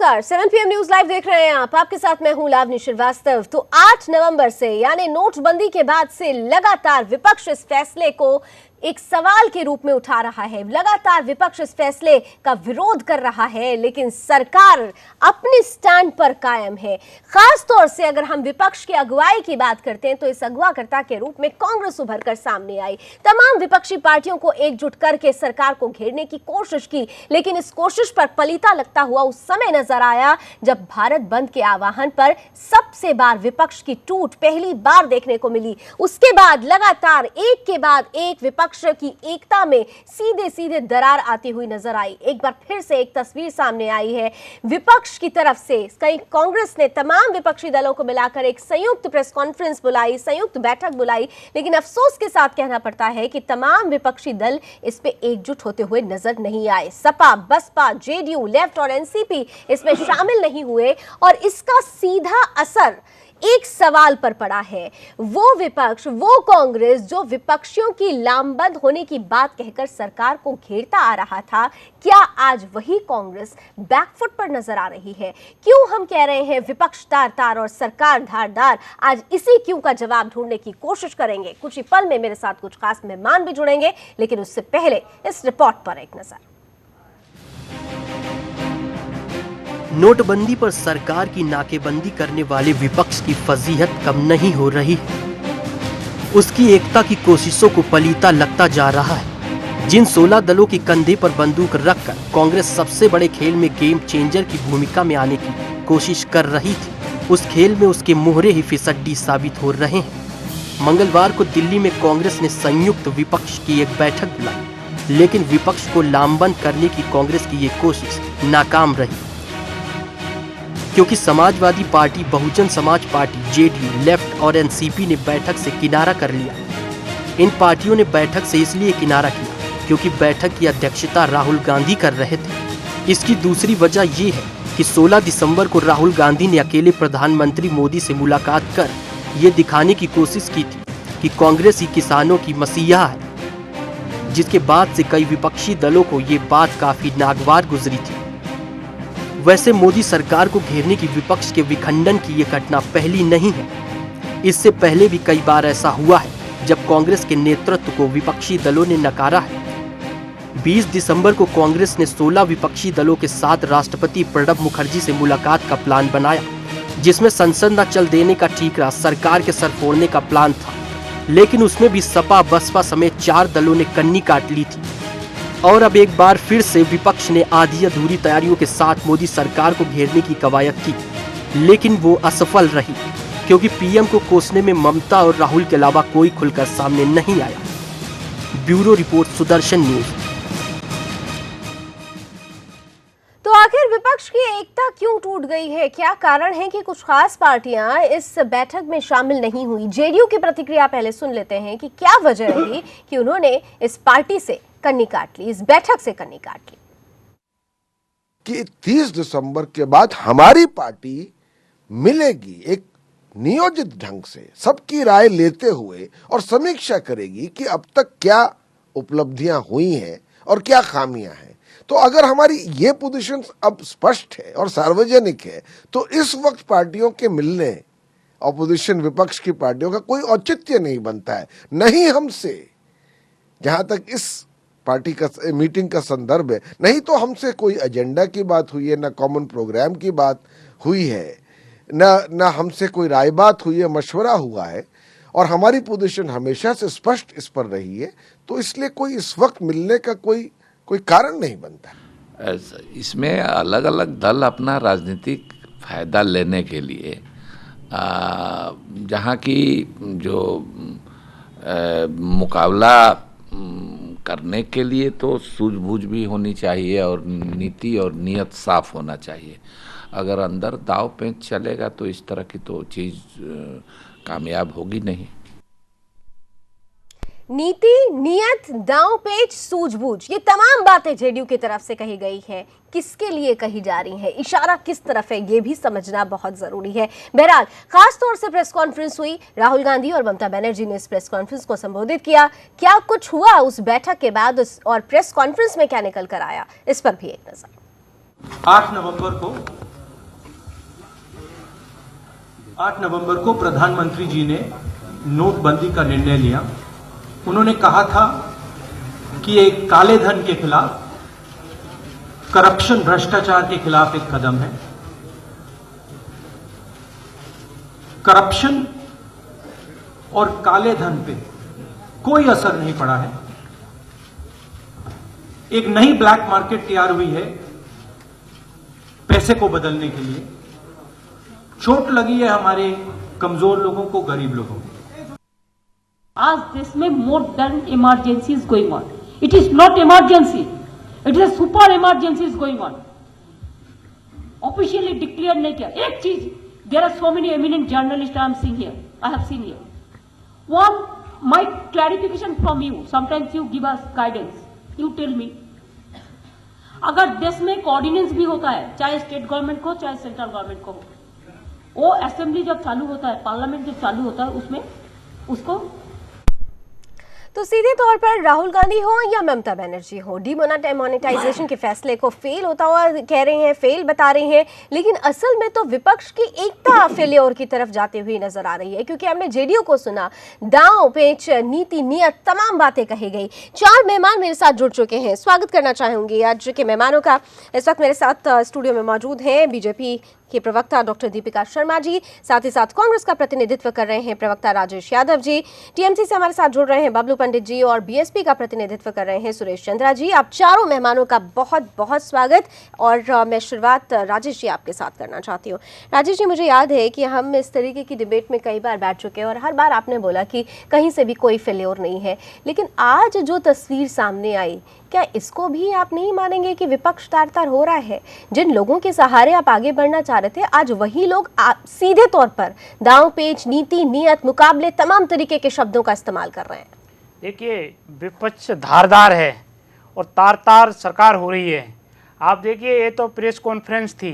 नमस्कार, 7 PM news live देख रहे हैं आप। आपके साथ मैं हूं लावनी श्रीवास्तव। तो 8 नवंबर से यानी नोटबंदी के बाद से लगातार विपक्ष इस फैसले को एक सवाल के रूप में उठा रहा है। लगातार विपक्ष इस फैसले का विरोध कर रहा है, लेकिन सरकार अपने स्टैंड पर कायम है। खास तौर से अगर हम विपक्ष की अगुवाई की बात करते हैं तो इस अगवाकर्ता के रूप में कांग्रेस उभर कर सामने आई। तमाम विपक्षी पार्टियों को एकजुट करके सरकार को घेरने की कोशिश की, लेकिन इस कोशिश पर पलीता लगता हुआ उस समय नजर आया जब भारत बंद के आह्वान पर सबसे बार विपक्ष की टूट पहली बार देखने को मिली। उसके बाद लगातार एक के बाद एक विपक्ष की एकता में सीधे सीधे दरार आती हुई नजर आई। एक बार फिर से एक तस्वीर सामने आई है विपक्ष की तरफ से। कई कांग्रेस ने तमाम विपक्षी दलों को मिलाकर एक संयुक्त प्रेस कॉन्फ्रेंस बुलाई, संयुक्त बैठक बुलाई, लेकिन अफसोस के साथ कहना पड़ता है कि तमाम विपक्षी दल इस पे एकजुट होते हुए नजर नहीं आए। सपा, बसपा, जेडीयू, लेफ्ट और एनसीपी इसमें शामिल नहीं हुए और इसका सीधा असर एक सवाल पर पड़ा है। वो विपक्ष, वो कांग्रेस जो विपक्षियों की लामबंद होने की बात कहकर सरकार को घेरता आ रहा था, क्या आज वही कांग्रेस बैकफुट पर नजर आ रही है? क्यों हम कह रहे हैं विपक्ष तार तार और सरकार धारदार? आज इसी क्यों का जवाब ढूंढने की कोशिश करेंगे। कुछ ही पल में मेरे साथ कुछ खास मेहमान भी जुड़ेंगे, लेकिन उससे पहले इस रिपोर्ट पर एक नजर। नोटबंदी पर सरकार की नाकेबंदी करने वाले विपक्ष की फजीहत कम नहीं हो रही। उसकी एकता की कोशिशों को पलीता लगता जा रहा है। जिन 16 दलों के कंधे पर बंदूक रखकर कांग्रेस सबसे बड़े खेल में गेम चेंजर की भूमिका में आने की कोशिश कर रही थी, उस खेल में उसके मोहरे ही फिसड्डी साबित हो रहे हैं। मंगलवार को दिल्ली में कांग्रेस ने संयुक्त विपक्ष की एक बैठक बुलाई, लेकिन विपक्ष को लामबंद करने की कांग्रेस की ये कोशिश नाकाम रही, क्योंकि Samajwadi party, Bahujan Samaj party, JDU, left और एनसीपी ने बैठक से किनारा कर लिया। इन पार्टियों ने बैठक से इसलिए किनारा किया क्योंकि बैठक की अध्यक्षता राहुल गांधी कर रहे थे। इसकी दूसरी वजह ये है कि 16 दिसंबर को राहुल गांधी ने अकेले प्रधानमंत्री मोदी से मुलाकात कर ये दिखाने की कोशिश की थी कि कांग्रेस ही किसानों की मसीहा है, जिसके बाद से कई विपक्षी दलों को ये बात काफी नागवार गुजरी थी। वैसे मोदी सरकार को घेरने की विपक्ष के विखंडन की ये घटना पहली नहीं है। इससे पहले भी कई बार ऐसा हुआ है जब कांग्रेस के नेतृत्व को विपक्षी दलों ने नकारा है। 20 दिसंबर को कांग्रेस ने 16 विपक्षी दलों के साथ राष्ट्रपति प्रणब मुखर्जी से मुलाकात का प्लान बनाया, जिसमें संसद न चल देने का ठीकरा सरकार के सर फोड़ने का प्लान था, लेकिन उसमें भी सपा, बसपा समेत 4 दलों ने कन्नी काट ली थी। और अब एक बार फिर से विपक्ष ने आधी अधूरी तैयारियों के साथ मोदी सरकार को घेरने की कवायद की, लेकिन वो असफल रही, क्योंकि पीएम को कोसने में ममता और राहुल के अलावा कोई खुलकर सामने नहीं आया। Bureau report, Sudarshan news. तो आखिर विपक्ष की एकता क्यों टूट गई है? क्या कारण है कि कुछ खास पार्टियां इस बैठक में शामिल नहीं हुई? जेडीयू की प्रतिक्रिया पहले सुन लेते हैं कि क्या वजह रही कि उन्होंने इस पार्टी से कन्नी काट ली, इस बैठक से कन्नी काट ली। कि 30 दिसंबर के बाद हमारी पार्टी मिलेगी, एक नियोजित ढंग से सबकी राय लेते हुए और समीक्षा करेगी कि अब तक क्या उपलब्धियां हुई हैं और क्या खामियां हैं। तो अगर हमारी ये पोजीशन अब स्पष्ट है और सार्वजनिक है, तो इस वक्त पार्टियों के मिलने, ऑपोजिशन विपक्ष की पार्टियों का कोई औचित्य नहीं बनता है। नहीं हमसे, जहां तक इस पार्टी का मीटिंग का संदर्भ है, नहीं तो हमसे कोई एजेंडा की बात हुई है, ना कॉमन प्रोग्राम की बात हुई है, ना हमसे कोई राय बात हुई है, मशवरा हुआ है, और हमारी पोजीशन हमेशा से स्पष्ट इस पर रही है। तो इसलिए कोई इस वक्त मिलने का कोई कारण नहीं बनता। इसमें अलग अलग दल अपना राजनीतिक फायदा लेने के लिए जहाँ की जो मुकाबला करने के लिए तो सूझबूझ भी होनी चाहिए और नीति और नियत साफ होना चाहिए। अगर अंदर दाव पेंच चलेगा तो इस तरह की तो चीज़ कामयाब होगी नहीं। नीति, नियत, दांव पेच, सूझबूझ, ये तमाम बातें जेडीयू की तरफ से कही गई है। किसके लिए कही जा रही है, इशारा किस तरफ है, ये भी समझना बहुत जरूरी है। बहरहाल खास तौर से प्रेस कॉन्फ्रेंस हुई, राहुल गांधी और ममता बनर्जी ने इस प्रेस कॉन्फ्रेंस को संबोधित किया। क्या कुछ हुआ उस बैठक के बाद और प्रेस कॉन्फ्रेंस में क्या निकल कर आया, इस पर भी एक नजर। 8 नवंबर को 8 नवंबर को प्रधानमंत्री जी ने नोटबंदी का निर्णय लिया। उन्होंने कहा था कि एक काले धन के खिलाफ, करप्शन, भ्रष्टाचार के खिलाफ एक कदम है। करप्शन और काले धन पे कोई असर नहीं पड़ा है। एक नई ब्लैक मार्केट तैयार हुई है पैसे को बदलने के लिए। चोट लगी है हमारे कमजोर लोगों को, गरीब लोगों को। आज देश में more than emergency is going on. It is not emergency, it is super emergency is going on. Officially declare नहीं किया। एक चीज, there are so many eminent journalist I am seeing here, I have seen here. One, my clarification from you, sometimes you give us guidance, you tell me, अगर देश में एक ordinance भी होता है, चाहे स्टेट गवर्नमेंट को चाहे सेंट्रल गवर्नमेंट को, वो असेंबली जब चालू होता है, पार्लियामेंट जब चालू होता है, उसमें उसको तो सीधे तौर पर राहुल गांधी हो या ममता बनर्जी हो, डिमोनेटाइजेशन के फैसले को फेल होता हुआ कह रहे हैं, फेल बता रहे हैं, लेकिन असल में तो विपक्ष की एकता फेलियर की तरफ जाते हुए नजर आ रही है। क्योंकि हमने जेडीयू को सुना, दांव पेच, नीति, नियत, तमाम बातें कही गई। 4 मेहमान मेरे साथ जुड़ चुके हैं, स्वागत करना चाहूंगी आज के मेहमानों का। इस वक्त मेरे साथ स्टूडियो में मौजूद हैं बीजेपी के प्रवक्ता डॉक्टर दीपिका शर्मा जी, साथ ही साथ कांग्रेस का प्रतिनिधित्व कर रहे हैं प्रवक्ता राजेश यादव जी, टीएमसी से हमारे साथ जुड़ रहे हैं बबलू पंडित जी, और बीएसपी का प्रतिनिधित्व कर रहे हैं सुरेश चंद्रा जी। आप चारों मेहमानों का बहुत बहुत स्वागत। और मैं शुरुआत राजेश जी आपके साथ करना चाहती हूँ। राजेश जी, मुझे याद है कि हम इस तरीके की डिबेट में कई बार बैठ चुके हैं और हर बार आपने बोला कि कहीं से भी कोई फेल्योर नहीं है, लेकिन आज जो तस्वीर सामने आई, क्या इसको भी आप नहीं मानेंगे कि विपक्ष तार-तार हो रहा है? जिन लोगों के सहारे आप आगे बढ़ना चाह रहे थे, आज वही लोग सीधे तौर पर दांव पेच, नीति, नियत, मुकाबले, तमाम तरीके के शब्दों का इस्तेमाल कर रहे हैं। देखिए, विपक्ष धारदार है और तार-तार सरकार हो रही है। आप देखिए, ये तो प्रेस कॉन्फ्रेंस थी,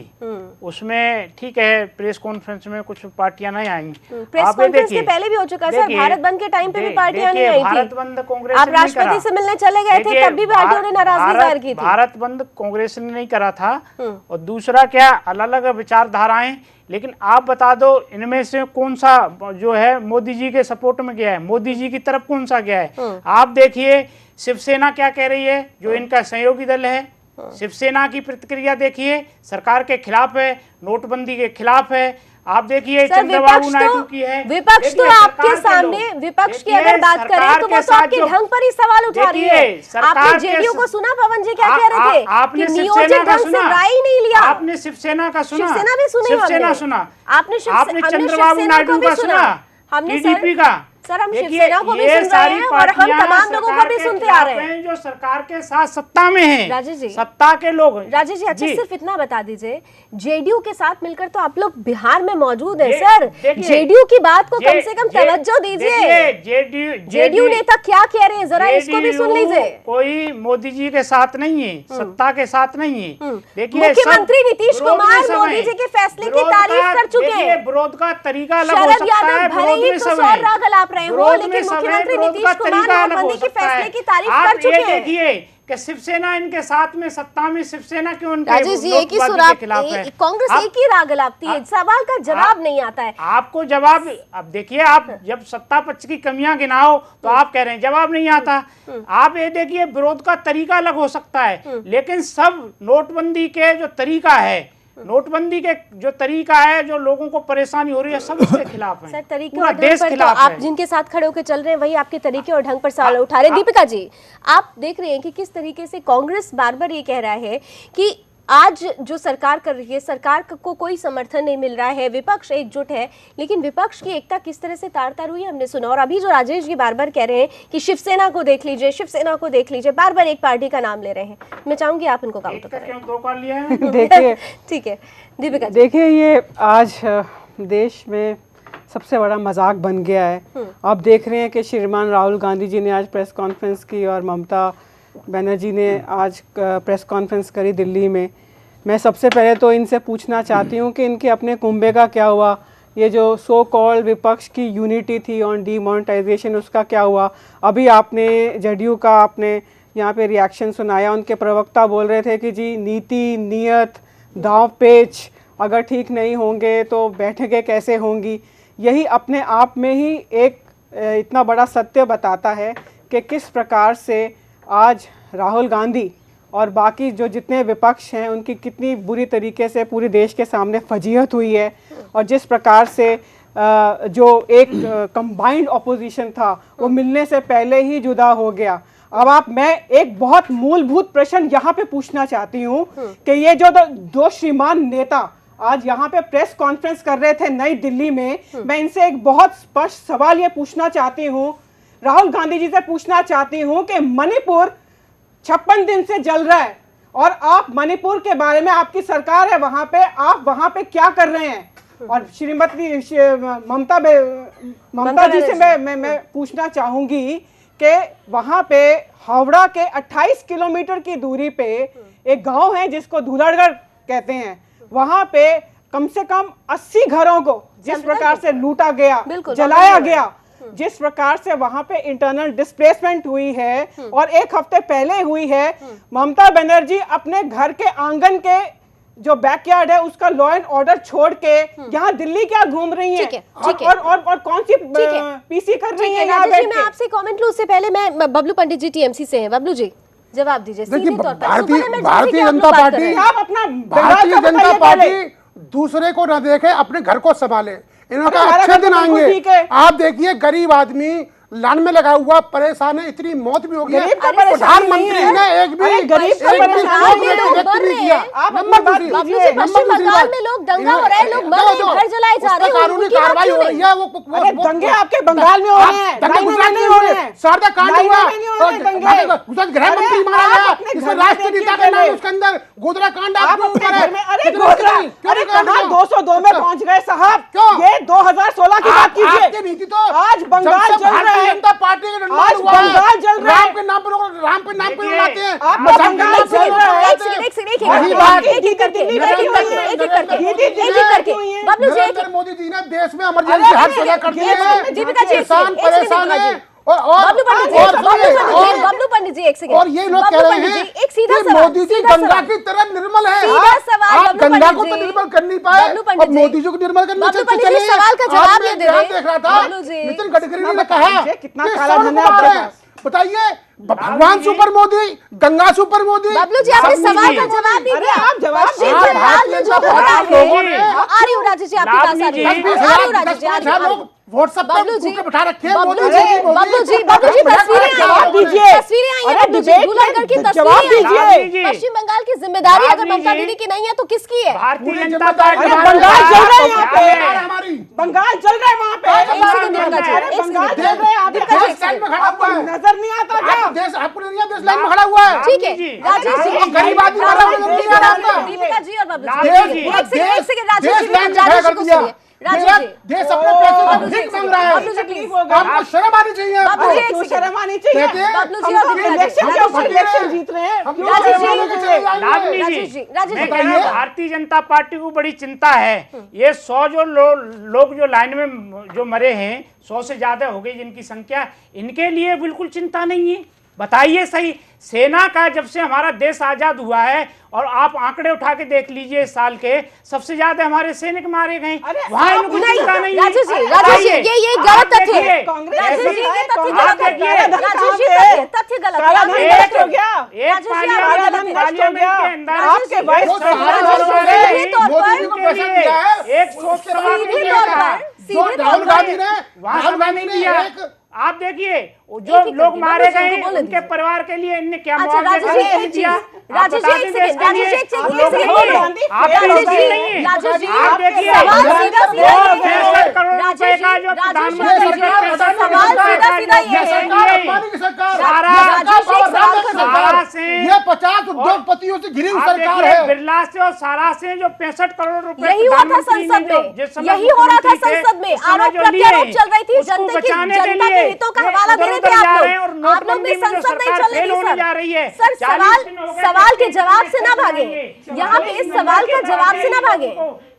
उसमें ठीक है, प्रेस कॉन्फ्रेंस में कुछ पार्टियां नहीं आई। प्रेस कॉन्फ्रेंस के पहले भी हो चुका है सर, भारत बंद के टाइम पे भी पार्टियां नहीं आई थी। भारत बंद कांग्रेस आप राष्ट्रपति से मिलने चले गए थे, तब भी पार्टियों ने नाराजगी जाहिर की थी। भारत बंद कांग्रेस ने नहीं करा था। और दूसरा क्या, अलग अलग विचारधाराएं, लेकिन आप बता दो इनमें से कौन सा जो है मोदी जी के सपोर्ट में गया है, मोदी जी की तरफ कौन सा गया है? आप देखिए शिवसेना क्या कह रही है, जो इनका सहयोगी दल है। शिवसेना की प्रतिक्रिया देखिए, सरकार के खिलाफ है, नोटबंदी के खिलाफ है। आप देखिए चंद्रबाबू नायडू की है। विपक्ष तो आपके सामने, विपक्ष की अगर बात करें तो वो तो आपके ढंग पर ही सवाल उठा रही है। आपने जेडीयू को सुना, पवन जी क्या कह रहे थे? आपने नियोजित ढंग से राय ही नहीं लिया। आपने शिवसेना का सुना? शिवसेना भी सुनी, शिवसेना सुना। आपने चंद्रबाबू नायडू का सुना? हमने टीडीपी का? सर, हम शिवसेना को भी सुन रहे हैं और हम तमाम लोगों को भी सुनते आ रहे हैं जो सरकार के साथ सत्ता में हैं। राजेश जी, सत्ता के लोग। राजेश जी, अच्छा सिर्फ इतना बता दीजिए, जेडीयू के साथ मिलकर तो आप लोग बिहार में मौजूद हैं सर। जेडीयू की बात को कम से कम तवज्जो दीजिए। जेडीयू नेता क्या कह रहे हैं, जरा इसको भी सुन लीजिए। कोई मोदी जी के साथ नहीं है, सत्ता के साथ नहीं है। देखिए, मुख्यमंत्री नीतीश कुमार मोदी जी के फैसले की तारीफ कर चुके हैं। विरोध का तरीका अलग हो शरद सकता है, यादव भले ही कुछ और राग अलाप रहे हो, लेकिन मुख्यमंत्री नीतीश कुमार नोटबंदी के फैसले की तारीफ कर चुके हैं। देखिए कि शिवसेना इनके साथ में, सत्ता में शिवसेना क्यों उनके राजेश जी, एक ही सुराग, कांग्रेस एक ही राग अलापती है, सवाल का जवाब नहीं आता है। आपको जवाब, अब देखिए, आप जब सत्ता पक्ष की कमियां गिनाओ तो आप कह रहे हैं जवाब नहीं आता। आप ये देखिए, विरोध का तरीका अलग हो सकता है, लेकिन सब नोटबंदी के जो तरीका है, नोटबंदी के जो तरीका है, जो लोगों को परेशानी हो रही है, सब उसके खिलाफ है। सर, तरीके पूरा और ढंग देश पर तो खिलाफ आप है। जिनके साथ खड़े होकर चल रहे हैं वही आपके तरीके और ढंग पर सवाल उठा रहे हैं। दीपिका जी, आप देख रहे हैं कि किस तरीके से कांग्रेस बार बार ये कह रहा है कि आज जो सरकार कर रही है, सरकार को कोई समर्थन नहीं मिल रहा है, विपक्ष एकजुट है, लेकिन विपक्ष की एकता किस तरह से तार-तार हुई हमने सुना। और अभी जो राजेश जी बार बार कह रहे हैं कि शिवसेना को देख लीजिए, शिवसेना को देख लीजिए, बार बार एक पार्टी का नाम ले रहे हैं, मैं चाहूंगी आप इनको काउंटर करें। क्यों 2 बार लिया है? देखिए ठीक है दीपिका जी। देखिए, ये आज देश में सबसे बड़ा मजाक बन गया है। आप देख रहे हैं कि श्रीमान राहुल गांधी जी ने आज प्रेस कॉन्फ्रेंस की और ममता बनर्जी ने आज प्रेस कॉन्फ्रेंस करी दिल्ली में। मैं सबसे पहले तो इनसे पूछना चाहती हूँ कि इनके अपने कुंभे का क्या हुआ? ये जो सो कॉल्ड विपक्ष की यूनिटी थी ऑन डीमोनेटाइजेशन, उसका क्या हुआ? अभी आपने जेडीयू का आपने यहाँ पे रिएक्शन सुनाया, उनके प्रवक्ता बोल रहे थे कि जी नीति, नियत, दांव पेच अगर ठीक नहीं होंगे तो बैठकें कैसे होंगी। यही अपने आप में ही एक इतना बड़ा सत्य बताता है कि किस प्रकार से आज राहुल गांधी और बाकी जो जितने विपक्ष हैं उनकी कितनी बुरी तरीके से पूरे देश के सामने फजीहत हुई है, और जिस प्रकार से जो एक कंबाइंड ऑपोजिशन था वो मिलने से पहले ही जुदा हो गया। अब मैं एक बहुत मूलभूत प्रश्न यहाँ पे पूछना चाहती हूँ कि ये जो दो श्रीमान नेता आज यहाँ पे प्रेस कॉन्फ्रेंस कर रहे थे नई दिल्ली में, मैं इनसे एक बहुत स्पष्ट सवाल ये पूछना चाहती हूँ, राहुल गांधी जी से पूछना चाहती हूँ कि मणिपुर 56 दिन से जल रहा है और आप मणिपुर के बारे में, आपकी सरकार है वहां पे, आप वहां पे क्या कर रहे हैं? और श्रीमती ममता जी से मैं पूछना चाहूंगी कि वहां पे हावड़ा के 28 किलोमीटर की दूरी पे एक गांव है जिसको धूलड़गढ़ कहते हैं, वहां पे कम से कम 80 घरों को जिस प्रकार से लूटा गया, जलाया गया, जिस प्रकार से वहां पे इंटरनल डिस्प्लेसमेंट हुई है और एक हफ्ते पहले हुई है, ममता बनर्जी अपने घर के आंगन के जो बैकयार्ड है उसका लॉ एंड ऑर्डर छोड़ के यहाँ दिल्ली क्या घूम रही है और कौन सी पीसी कर रही है यहाँ बैठ के? मैं आपसे कमेंट लूं उससे पहले मैं बबलू पंडित जी टीएमसी से हैं। बबलू जी जवाब दीजिए। भारतीय जनता पार्टी, आप अपना भारतीय जनता पार्टी दूसरे को न देखे, अपने घर को संभाले। इनका अच्छे दिन आएंगे। आप देखिए गरीब आदमी लाइन में लगा हुआ परेशान है, इतनी मौत भी हो गई है, प्रधानमंत्री ने एक भी व्यक्त नहीं किया। पश्चिम बंगाल में लोग दंगा हो रहा है, लोग मर रहे हैं, घर जलाए जा रहे हैं, कानूनी कार्रवाई हो रही है। वो दंगे आपके बंगाल में हो रहे हैं, गुजरात में हो रहे हैं, शारदा कांड हुआ, गुजरात गृह मंत्री मारा गया, इसमें राष्ट्रीय नेता का नाम उसके अंदर, गोधरा कांड आपके ऊपर है। अरे कहाँ 202 में पहुंच गए साहब? ये 2016 की बात कीजिए। नीति तो आज बंगाल जल रहा है, जनता पार्टी के आज बंगाल जल रहा है, राम के नाम पे उड़ाते हैं। आप बंगाल जल रहा है। मोदी जी ने देश में इमरजेंसी हर जगह कर दी है, किसान परेशान है। बबलू पंडित जी एक सेकंड, और ये लोग कह रहे हैं कि मोदी जी गंगा की तरह निर्मल है। आप गंगा को तो निर्मल कर नहीं पाए और मोदी जी को निर्मल करने चले। सवाल का जवाब ये दे रहे हैं। देख रहा था नितिन गडकरी ने कहा कितना काला धन है आपके पास। बताइए, भगवान सुपर मोदी, गंगा सुपर मोदी। बबलू जी आपने सवाल का जवाब नहीं दिया। आप जवाब राजेश जी आपके पास आ रही है। व्हाट्सएप पे बैठा रखे हैं। बबलू जी तस्वीरें आई हैं, धूलड़गढ़ की तस्वीरें आई हैं। पश्चिम बंगाल की जिम्मेदारी अगर ममता दीदी की नहीं है तो किसकी है? भारतीय जनता पार्टी। बंगाल चल रहा है यहाँ पे, बंगाल चल रहा है वहाँ पे, बंगाल चल रहा है। आपको नजर नहीं आता क्या? देश आपको देश लाइन में खड़ा हुआ है। ठीक है राजेश जी, गरीब आदमी दीपिका जी और बबलू जी एक सेकंड राजेश जी को सुनिए। देश अपने पैसे का भीख मांग रहा है। आपको शर्म आनी चाहिए। शर्म आनी चाहिए। इलेक्शन जीत रहे हैं। भारतीय जनता पार्टी को बड़ी चिंता है। ये 100 जो लोग जो लाइन में जो मरे हैं, 100 से ज्यादा हो गई जिनकी संख्या, इनके लिए बिल्कुल चिंता नहीं है। बताइए सही, सेना का जब से हमारा देश आजाद हुआ है और आप आंकड़े उठा के देख लीजिए, इस साल के सबसे ज्यादा हमारे सैनिक मारे गए, वहाँ इनको चिंता नहीं है। राजेश जी ये गलत तथ्य है। राजेश जी ये तथ्य गलत है। राजेश जी तथ्य गलत है। एक पार्लियामेंट के अंदर आपके भाई राहुल गांधी ने एक आप देखिए जो लोग मारे गए उनके परिवार के लिए इनने क्या मुआवजा दिया। राजेश जी एक सेकंड, ये 50 उद्योगपतियों से घिरी सरकार है। बिरला से और सारा से जो 65 करोड़ रुपए यही हुआ था संसद में, यही हो रहा था संसद में, आरोप प्रत्यारोप चल रही थी, जनता के हितों का हवाला दे रहे थे आप लोग ने संसद नहीं चलने दी सर। सवाल के जवाब से ना भागे, यहाँ पे इस सवाल का जवाब से ना भागे।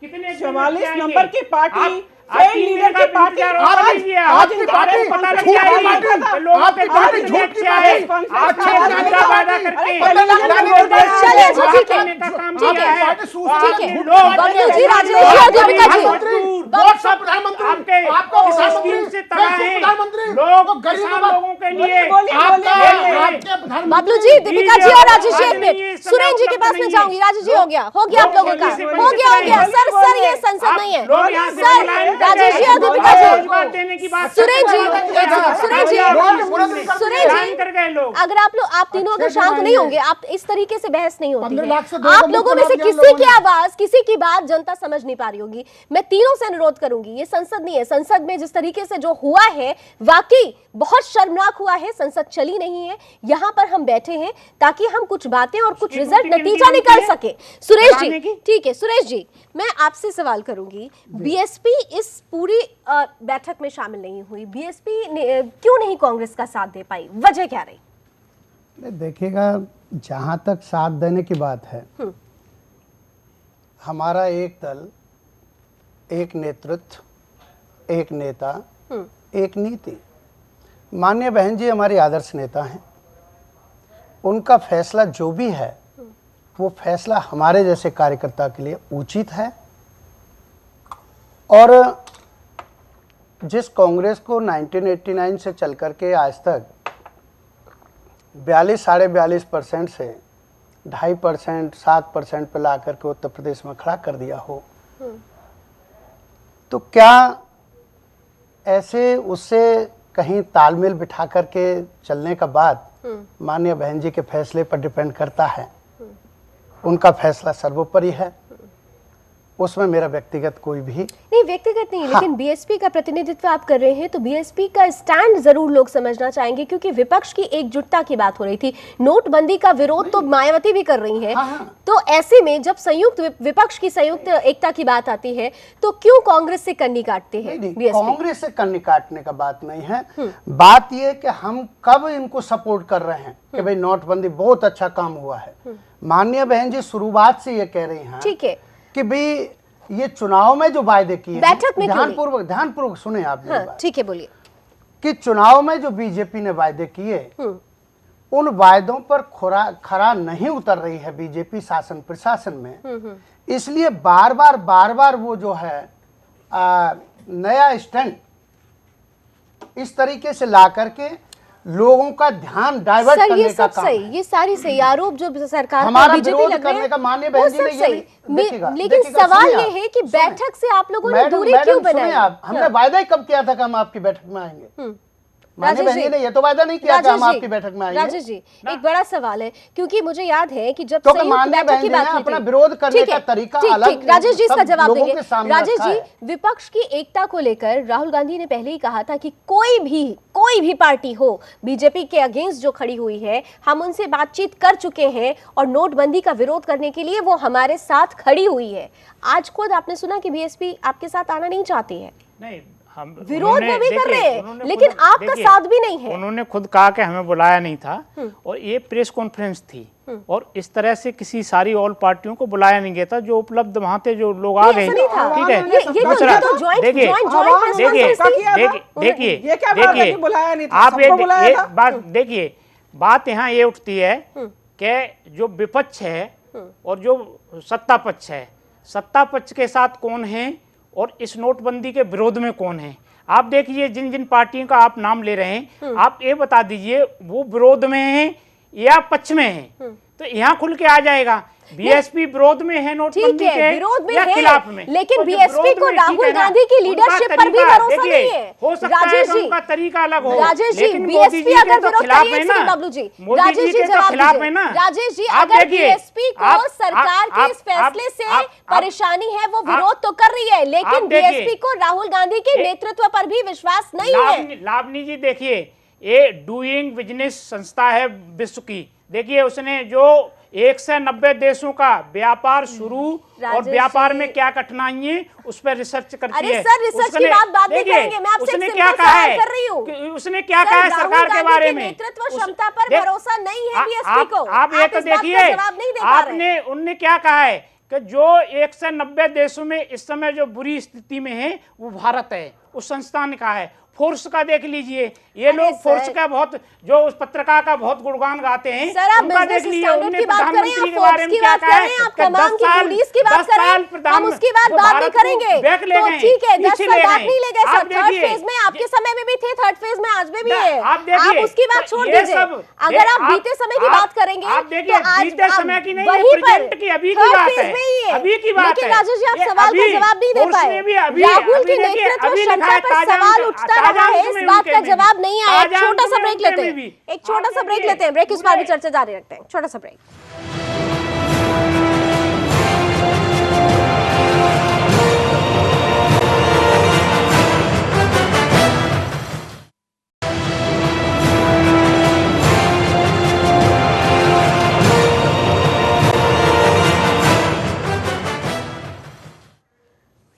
44 नंबर की पार्टी फेल लीडर की पार्टी आपकी पार्टी पता लग झूठी जाएगी पार्टी, लोगों आपकी के पार्टी पार्टी झूठी अच्छे आए पार्टी, आपने झूठा वादा करके चलिए अच्छा ठीक है करने का काम ठीक किया है है ठीक है लोग बबलू जी, राजेश जी और दीपिका जी प्रधानमंत्री आपके आपको इस किसान स्कीम मंत्री से तबाह हैं प्रधानमंत्री लोग गरीब किसान लोगों के लिए बबलू जी, दीपिका जी और राजेश जी एक मिनट, सुरेन जी के पास में जाऊंगी। राजेश जी हो गया आप लोगों का, हो गया सर ये संसद नहीं है सर। राजेश जी और दीपिका जी, सुरेन जी अगर आप तीनों अगर शांत नहीं होंगे, आप इस तरीके से बहस नहीं होती है। आप लोगों में से किसी की आवाज, किसी की बात जनता समझ नहीं पा रही होगी। मैं तीनों से अनुरोध करूंगी, ये संसद नहीं है, संसद में जिस तरीके से जो हुआ है वाकई बहुत शर्मनाक हुआ है। संसद चली नहीं है, यहाँ पर हम बैठे हैं ताकि हम कुछ बातें और कुछ रिजल्ट नतीजा निकाल सके। सुरेश जी ठीक है, सुरेश जी मैं आपसे सवाल करूंगी, बीएसपी इस पूरी बैठक में शामिल नहीं हुई, बीएसपी क्यों नहीं कांग्रेस का साथ दे पाई, वजह क्या रही? देखिएगा, जहां तक साथ देने की बात है, हमारा एक दल, एक नेतृत्व, एक नेता, एक नीति। माननीय बहन जी हमारी आदर्श नेता हैं, उनका फैसला जो भी है वो फैसला हमारे जैसे कार्यकर्ता के लिए उचित है। और जिस कांग्रेस को 1989 से चल करके आज तक 42-42.5% से 2.5%, 7% पे ला करके उत्तर प्रदेश में खड़ा कर दिया हो, तो क्या ऐसे उससे कहीं तालमेल बिठा करके चलने का बात माननीय बहन जी के फैसले पर डिपेंड करता है। उनका फैसला सर्वोपरि है, उसमें मेरा व्यक्तिगत कोई भी नहीं, व्यक्तिगत नहीं, लेकिन बीएसपी का प्रतिनिधित्व आप कर रहे हैं तो बीएसपी का स्टैंड जरूर लोग समझना चाहेंगे, क्योंकि विपक्ष की एकजुटता की बात हो रही थी। नोटबंदी का विरोध तो मायावती भी कर रही हैं, तो ऐसे में जब संयुक्त विपक्ष की संयुक्त एकता की बात आती है तो क्यों कांग्रेस से कन्नी काटते हैं बीएसपी? कांग्रेस से कन्नी काटने का बात नहीं है, बात यह कि हम कब इनको सपोर्ट कर रहे हैं कि भाई नोटबंदी बहुत अच्छा काम हुआ है। माननीय बहन जी शुरुआत से ये कह रही हैं, ठीक है, कि भाई ये चुनाव में जो वायदे किए, बैठक में ध्यानपूर्वक सुने आप मेरी बात। ठीक है, बोलिए। कि चुनाव में जो बीजेपी ने वायदे किए, उन वायदों पर खरा नहीं उतर रही है बीजेपी शासन प्रशासन में, इसलिए बार बार वो जो है नया स्टैंड इस तरीके से ला करके लोगों का ध्यान डाइवर्ट करने का काम है। ये सारी सही आरोप जो सरकार हमारा विरोध करने का माननीय बहन जी ने लेकिन सवाल ये है कि बैठक से आप लोगों ने दूरी क्यों बनाई? हमने वायदा ही कब किया था कि हम आपकी बैठक में आएंगे? माननीय बहन जी ने ये तो वायदा नहीं किया कि हम आपकी बैठक में आएंगे। राजेश जी, एक बड़ा सवाल है, क्योंकि मुझे याद है कि जब संयुक्त बैठक की बात अपना विरोध करने का तरीका अलग, राजेश जी इसका जवाब देंगे। राजेश जी, विपक्ष की एकता को लेकर राहुल गांधी ने पहले ही कहा था कि कोई भी पार्टी हो बीजेपी के अगेंस्ट जो खड़ी हुई है, हम उनसे बातचीत कर चुके हैं और नोटबंदी का विरोध करने के लिए वो हमारे साथ खड़ी हुई है। आज खुद आपने सुना कि बीएसपी आपके साथ आना नहीं चाहती है। नहीं, हम विरोध में भी कर रहे हैं, लेकिन आपका साथ भी नहीं है। उन्होंने खुद कहा कि हमें बुलाया नहीं था, और ये प्रेस कॉन्फ्रेंस थी, और इस तरह से किसी सारी ऑल पार्टियों को बुलाया नहीं गया था। जो उपलब्ध वहां थे, जो लोग आ गए, ठीक है। दूसरा देखिए आप ये बात देखिए, बात यहाँ ये उठती है कि जो विपक्ष है और जो सत्ता पक्ष है, सत्ता पक्ष के साथ कौन है और इस नोटबंदी के विरोध में कौन है। आप देखिए, जिन जिन पार्टियों का आप नाम ले रहे हैं, आप ये बता दीजिए वो विरोध में है या पक्ष में है, तो यहाँ खुल के आ जाएगा। बीएसपी विरोध में है नोटबंदी के विरोध में या खिलाफ में, लेकिन बीएसपी को राहुल गांधी की लीडरशिप पर भी भरोसा नहीं है। हो सकता है कि उनका तरीका अलग हो, राजेश जी, लेकिन बीएसपी अगर विरोध करिए, बबलू जी, राजेश जी जवाब दीजिए। राजेश जी, अगर बीएसपी को सरकार के इस फैसले से परेशानी है, वो विरोध तो कर रही है, लेकिन बीएसपी को राहुल गांधी के नेतृत्व पर भी विश्वास नहीं है। लावनी जी देखिए, ये डूइंग बिजनेस संस्था है विश्व की, देखिए उसने जो 190 देशों का व्यापार शुरू और व्यापार में क्या कठिनाइयां उस पर रिसर्च करती है। सर, रिसर्च की बात बाद में करेंगे, मैं आपसे उसने क्या कहा है, उसने क्या कहा है सरकार के बारे में? नेतृत्व क्षमता पर भरोसा नहीं है बीएसपी को। आप ये तो देखिए, आपने उनने क्या कहा है कि जो 190 देशों में इस समय जो बुरी स्थिति में है वो भारत है। उस संस्था ने कहा है। फोर्स का देख लीजिए, ये लोग फोर्स का बहुत, जो उस पत्रकार का बहुत गुणगान गाते हैं, सर आप बिजनेस स्टैंडर्ड की बात करें, आप फोर्स की बात करें, आप तमाम की पुलिस की बात करें, हम उसकी बात नहीं करेंगे। तो ठीक है, 10 साल बात नहीं ले गए सर। थर्ड फेज में आपके समय में भी थे, थर्ड फेज में आज में भी है। आप उसकी बात छोड़ दीजिए। अगर आप बीते समय की बात करेंगे तो आज बीते समय की नहीं, वहीं पर प्रेजेंट की, अभी की बात है, अभी की बात है। लेकिन राजेश जी आप सवाल का जवाब नहीं दे पाए। राहुल की नेतृत्व क्षमता पर सवाल उठता रहा है, इस बात का जवाब नहीं आया। एक छोटा सा ब्रेक लेते हैं, एक छोटा सा ब्रेक लेते हैं, ब्रेक के बाद भी चर्चा जारी रखते हैं। छोटा सा ब्रेक।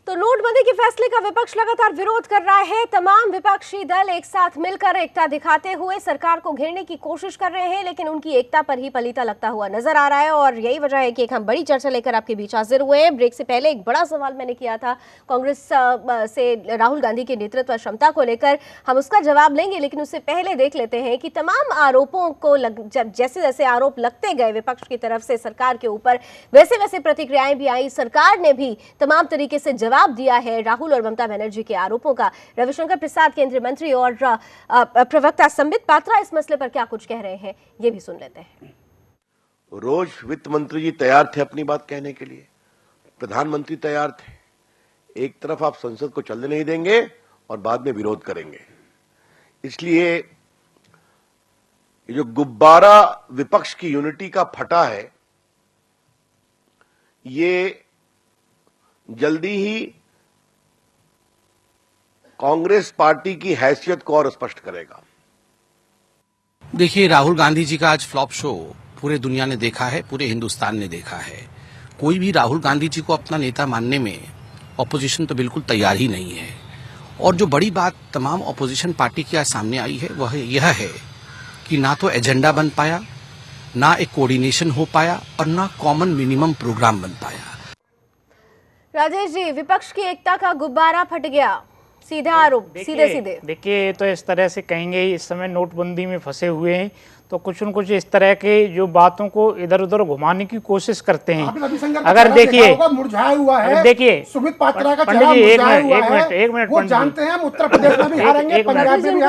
नोटबंदी के फैसले का विपक्ष लगातार विरोध कर रहा है। तमाम विपक्षी दल एक साथ मिलकर एकता दिखाते हुए सरकार को घेरने की कोशिश कर रहे हैं, लेकिन उनकी एकता पर ही पलीता लगता हुआ नजर आ रहा है। और यही वजह है कि एक हम बड़ी चर्चा लेकर आपके बीच हाजिर हुए हैं। ब्रेक से पहले एक बड़ा सवाल मैंने किया था कांग्रेस से राहुल गांधी की नेतृत्व क्षमता को लेकर, हम उसका जवाब लेंगे, लेकिन उससे पहले देख लेते हैं कि तमाम आरोपों को जब जैसे जैसे आरोप लगते गए विपक्ष की तरफ से सरकार के ऊपर, वैसे वैसे प्रतिक्रियाएं भी आई। सरकार ने भी तमाम तरीके से जवाब दिया है राहुल और ममता बनर्जी के आरोपों का। रविशंकर प्रसाद केंद्रीय मंत्री और प्रवक्ता संबित पात्रा इस मसले पर क्या कुछ कह रहे हैं, ये भी सुन लेते हैं। रोज वित्त मंत्री जी तैयार थे अपनी बात कहने के लिए, प्रधानमंत्री तैयार थे। एक तरफ आप संसद को चलने नहीं देंगे और बाद में विरोध करेंगे। इसलिए ये जो गुब्बारा विपक्ष की यूनिटी का फटा है, ये जल्दी ही कांग्रेस पार्टी की हैसियत को और स्पष्ट करेगा। देखिए, राहुल गांधी जी का आज फ्लॉप शो पूरे दुनिया ने देखा है, पूरे हिंदुस्तान ने देखा है। कोई भी राहुल गांधी जी को अपना नेता मानने में ऑपोजिशन तो बिल्कुल तैयार ही नहीं है। और जो बड़ी बात तमाम ऑपोजिशन पार्टी के आज सामने आई है वह यह है कि ना तो एजेंडा बन पाया, ना एक कोऑर्डिनेशन हो पाया और ना कॉमन मिनिमम प्रोग्राम बन पाया। राजेश जी, विपक्ष की एकता का गुब्बारा फट गया, सीधा आरोप, सीधे सीधे। देखिए, तो इस तरह से कहेंगे इस समय नोटबंदी में फंसे हुए हैं, तो कुछ न कुछ इस तरह के जो बातों को इधर उधर घुमाने की कोशिश करते हैं। अगर देखिए, मुरझाया हुआ है, देखिए सुमित पात्रा का चेहरा मुरझाया हुआ है। एक मिनट वो जानते हैं हम उत्तर प्रदेश में भी हारेंगे, पंजाब में भी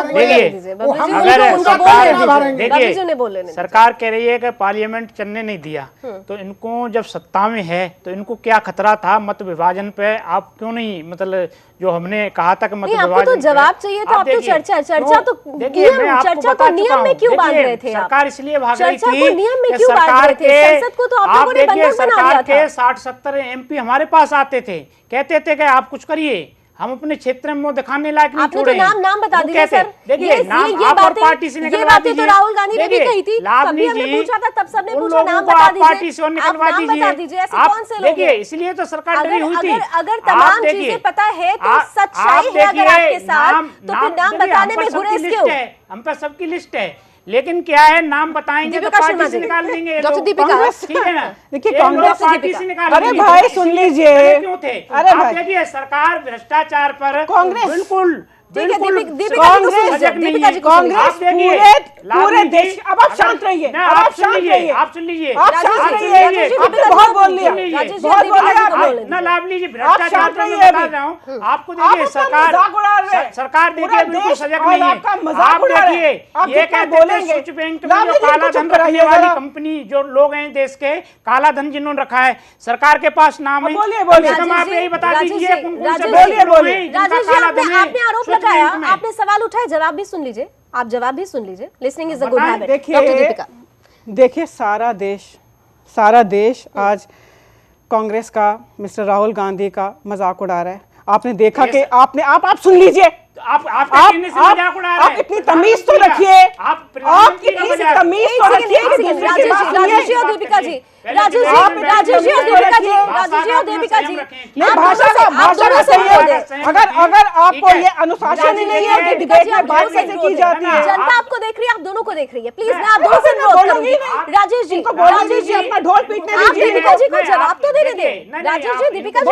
हारेंगे। देखिए, सरकार कह रही है कि पार्लियामेंट चलने नहीं दिया, तो इनको जब सत्ता में है तो इनको क्या खतरा था मत विभाजन पे? आप क्यों नहीं, मतलब जो हमने कहा था कि मत विभाजन, तो जवाब चाहिए था, आप तो चर्चा को नियम में क्यों बांध रहे थे? सरकार इसलिए भाग रही थी नियम में क्यों बांध रहे थे? संसद को तो आप लोगों ने बंधक बना दिया था। सरकार के 60-70 एमपी हमारे पास आते थे, कहते थे कि आप कुछ करिए, हम अपने क्षेत्र में दिखाने लायक नहीं छोड़े। नाम बता दीजिए सर। देखिए, नाम आप और पार्टी से निकलवा दीजिए। तो राहुल गांधी ने भी कही थी, कभी हमने पूछा था तब सबने पूछा नाम बता दीजिए, पार्टी से निकलवा दीजिए। ऐसे कौन से लोग? देखिए, इसलिए तो सरकार डरी हुई थी। अगर तमाम चीजें पता है तो सच्चाई है अगर आपके साथ, तो फिर नाम बताने में गुरेज क्यों? हम पे सबकी लिस्ट है, लेकिन क्या है, नाम बताएंगे तो पार्टी से निकाल देंगे। डॉक्टर दीपिका, ठीक है ना? देखिए, कांग्रेस पार्टी से निकाल अरे भाई सुन लीजिए, क्यों थे? अरे आप देखिए, सरकार भ्रष्टाचार पर कांग्रेस बिल्कुल कांग्रेस पूरे देश। अब आप शांत रहिए, आप सुन लीजिए, आप सुन लीजिए, आपने बहुत बोल लिया, बहुत बोल लिया। ना लाभ लीजिए, भ्रष्टाचार पर मैं बता रहा हूँ आपको। देखिए, सरकार देखिए बिल्कुल सजग नहीं है। आप देखिए, ये कहते थे स्विच बैंक में जो काला धन रखने वाली कंपनी, जो लोग हैं देश के, काला धन जिन्होंने रखा है, सरकार के पास नाम है। आप यही बता दीजिए आपने सवाल उठाया, जवाब भी सुन लीजिए, आप जवाब भी सुन लीजिए। Listening is a good habit. देखिए, सारा देश आज कांग्रेस का, मिस्टर राहुल गांधी का मजाक उड़ा रहा है। आपने देखा कि आप सुन लीजिए, आपके कहने से मजाक उड़ा रहे हैं। आप इतनी तमीज तो रखिए, आप आप इतनी तमीज तो रखिए। राजेश जी और दीपिका जी, राजेश जी और दीपिका जी, राजेश जी और दीपिका जी, ये भाषा का सही है। अगर आपको ये अनुशासन ही नहीं है कि डिबेट में बात कैसे की जाती है। जनता आपको देख रही है, आप दोनों को देख रही है, प्लीज मैं आप दोनों से अनुरोध करूंगी। राजेश जी, राजेश जी अपना ढोल पीटने आप दीपिका जी को जवाब तो देने दें। राजेश जी, दीपिका जी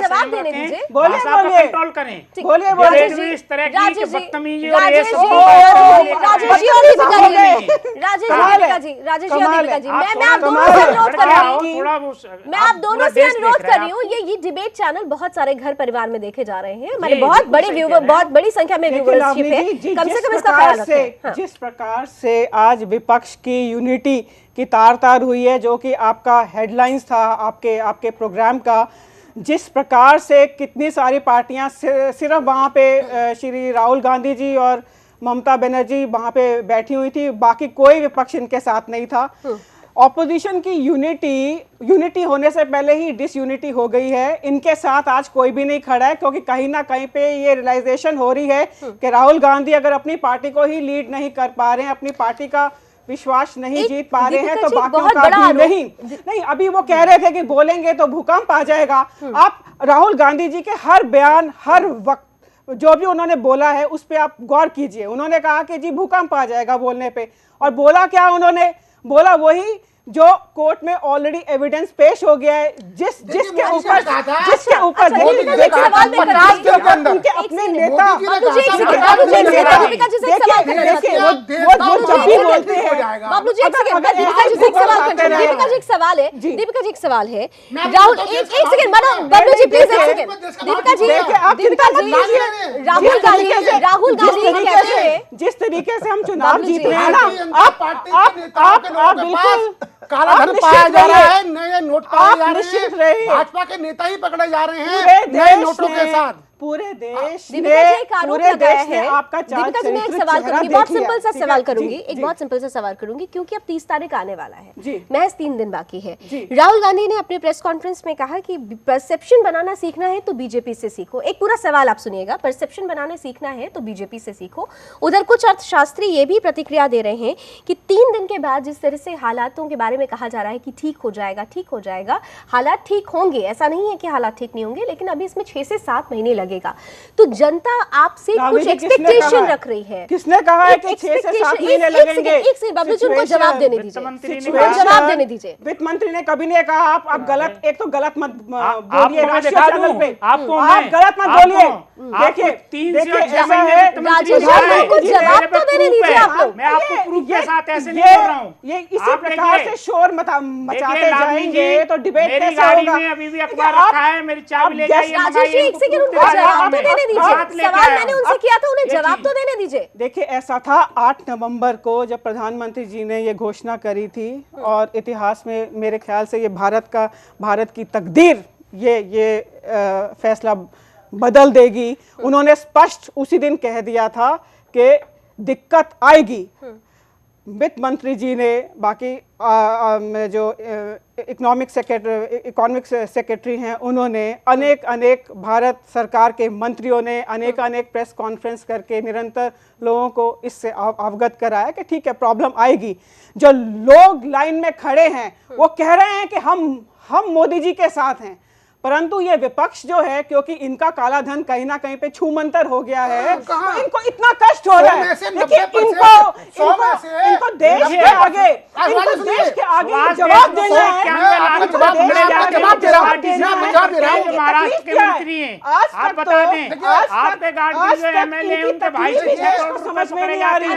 जवाब देने दीजिए। कंट्रोल करें, बोलिए राजेश बोलिए। जी, इस तरह की राजेश जी, बदतमीजी और ये राजेश सब जी, राजेश जी और दीपिका जी, राजेश जी, दीपिका जी, राजेश जी और दीपिका जी, मैं आप दोनों से अनुरोध कर रही हूँ, मैं आप दोनों से अनुरोध कर रही हूँ। ये डिबेट चैनल बहुत सारे घर परिवार में देखे जा रहे हैं, हमारे बहुत बड़े व्यूवर, बहुत बड़ी संख्या में व्यूवरशिप है, कम से कम इसका ख्याल रखें। जिस प्रकार से आज विपक्ष की यूनिटी की तार हुई है, जो कि आपका हेडलाइंस था आपके प्रोग्राम का, जिस प्रकार से कितनी सारी पार्टियां सिर्फ वहाँ पे श्री राहुल गांधी जी और ममता बनर्जी वहाँ पे बैठी हुई थी, बाकी कोई विपक्ष इनके साथ नहीं था। ऑपोजिशन की यूनिटी होने से पहले ही डिसयूनिटी हो गई है। इनके साथ आज कोई भी नहीं खड़ा है, क्योंकि कहीं ना कहीं पे ये रियलाइजेशन हो रही है कि राहुल गांधी अगर अपनी पार्टी को ही लीड नहीं कर पा रहे हैं, अपनी पार्टी का विश्वास नहीं जीत पा रहे हैं, तो बाकियों का भी नहीं। अभी वो कह रहे थे कि बोलेंगे तो भूकंप आ जाएगा। आप राहुल गांधी जी के हर बयान, हर वक्त जो भी उन्होंने बोला है उस पर आप गौर कीजिए। उन्होंने कहा कि जी भूकंप आ जाएगा बोलने पे, और बोला क्या उन्होंने? बोला वही जो कोर्ट में ऑलरेडी एविडेंस पेश हो गया है, जिसके ऊपर उनके अपने नेता जब भी बोलते हैं। बाबू जी एक सवाल है, दीपिका जी एक सवाल है, राहुल एक सेकंड, बाबू जी प्लीज एक सेकंड, दीपिका जी राहुल गांधी कहते हैं जिस तरीके से हम चुनाव जीत रहे हैं ना, आप बिल्कुल काला धन पाया जा रहा है, नए नोट पाए जा रहे हैं, भाजपा के नेता ही पकड़े जा रहे हैं नए नोटों के साथ। पूरे देश पूरे देश ने आपका दीपिका जी, मैं एक सवाल करूंगी, बहुत सिंपल सा सवाल करूंगी, एक बहुत सिंपल सा सवाल करूंगी, क्योंकि अब 30 तारीख आने वाला है, महज 3 दिन बाकी है। राहुल गांधी ने अपने प्रेस कॉन्फ्रेंस में कहा कि परसेप्शन बनाना सीखना है तो बीजेपी से सीखो। एक पूरा सवाल आप सुनिएगा, परसेप्शन बनाना सीखना है तो बीजेपी से सीखो। उधर कुछ अर्थशास्त्री ये भी प्रतिक्रिया दे रहे हैं कि 3 दिन के बाद जिस तरह से हालातों के बारे में कहा जा रहा है कि ठीक हो जाएगा, हालात ठीक होंगे, ऐसा नहीं है कि हालात ठीक नहीं होंगे, लेकिन अभी इसमें 6 से 7 महीने लगेगा। तो जनता आपसे कुछ एक्सपेक्टेशन रख रही है। किसने कहा है कि 6 से 7 महीने लगेंगे? एक से बाबू जी उनको जवाब देने दीजिए। वित्त मंत्री ने कभी नहीं कहा आप गलत, एक तो गलत मत बोलिए राष्ट्रीय चैनल पे, आप गलत मत बोलिए। देखिए ऐसा है, जवाब तो देने दीजिए आप लोग। मैं आपको प्रूफ के साथ ऐसे नहीं बोल रहा हूँ। ये इसी प्रकार से शोर मचाते जाएंगे तो डिबेट कैसे होगा? मेरी गाड़ी में अभी भी अखबार रखा है, मेरी चाबी ले जाइए। जवाब तो देने दीजिए, सवाल मैंने उनसे किया था, उन्हें जवाब तो देने दीजिए। देखिए ऐसा था 8 नवंबर को जब प्रधानमंत्री जी ने ये घोषणा करी थी, और इतिहास में मेरे ख्याल से ये भारत की तकदीर ये फैसला बदल देगी। उन्होंने स्पष्ट उसी दिन कह दिया था कि दिक्कत आएगी। वित्त मंत्री जी ने, बाकी जो इकोनॉमिक सेक्रेटरी हैं, उन्होंने अनेक भारत सरकार के मंत्रियों ने अनेक प्रेस कॉन्फ्रेंस करके निरंतर लोगों को इससे अवगत कराया कि ठीक है प्रॉब्लम आएगी। जो लोग लाइन में खड़े हैं वो कह रहे हैं कि हम मोदी जी के साथ हैं, परंतु ये विपक्ष जो है, क्योंकि इनका काला धन कहीं ना कहीं पे छूमंतर हो गया है, तो इनको इतना कष्ट हो रहा है। इनको देश के आगे जवाब देना है। महाराष्ट्र के मंत्री हैं, आप बता दें, आपके गार्ड जो एमएलए उनके भाई से समझ में नहीं आ रही है।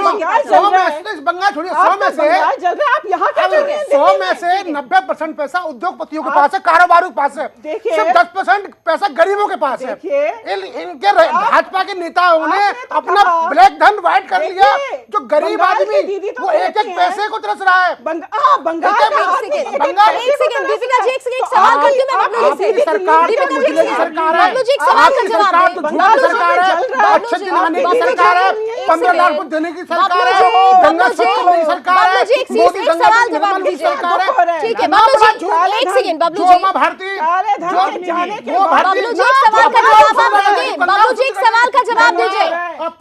बंगाल छोड़िए, 100 में से 90% पैसा उद्योगपतियों के पास है, कारोबारियों के पास है, सिर्फ 10% पैसा गरीबों के पास है। इनके भाजपा के नेताओं ने अपना ब्लैक धन व्हाइट कर लिया। जो गरीब आदमी वो एक पैसे को तरस रहा है। सरकार है, अच्छे दिन आने की सरकार है, 15 लाख रुपए देने की सरकार है, गंगा स्वच्छ नहीं सरकार है, मोदी एक सवाल जवाब दीजिए। ठीक है बबलू जी, एक सेकंड बबलू जी, बबलू जी एक सवाल का जवाब आप देंगे। बबलू जी एक सवाल का जवाब दीजिए।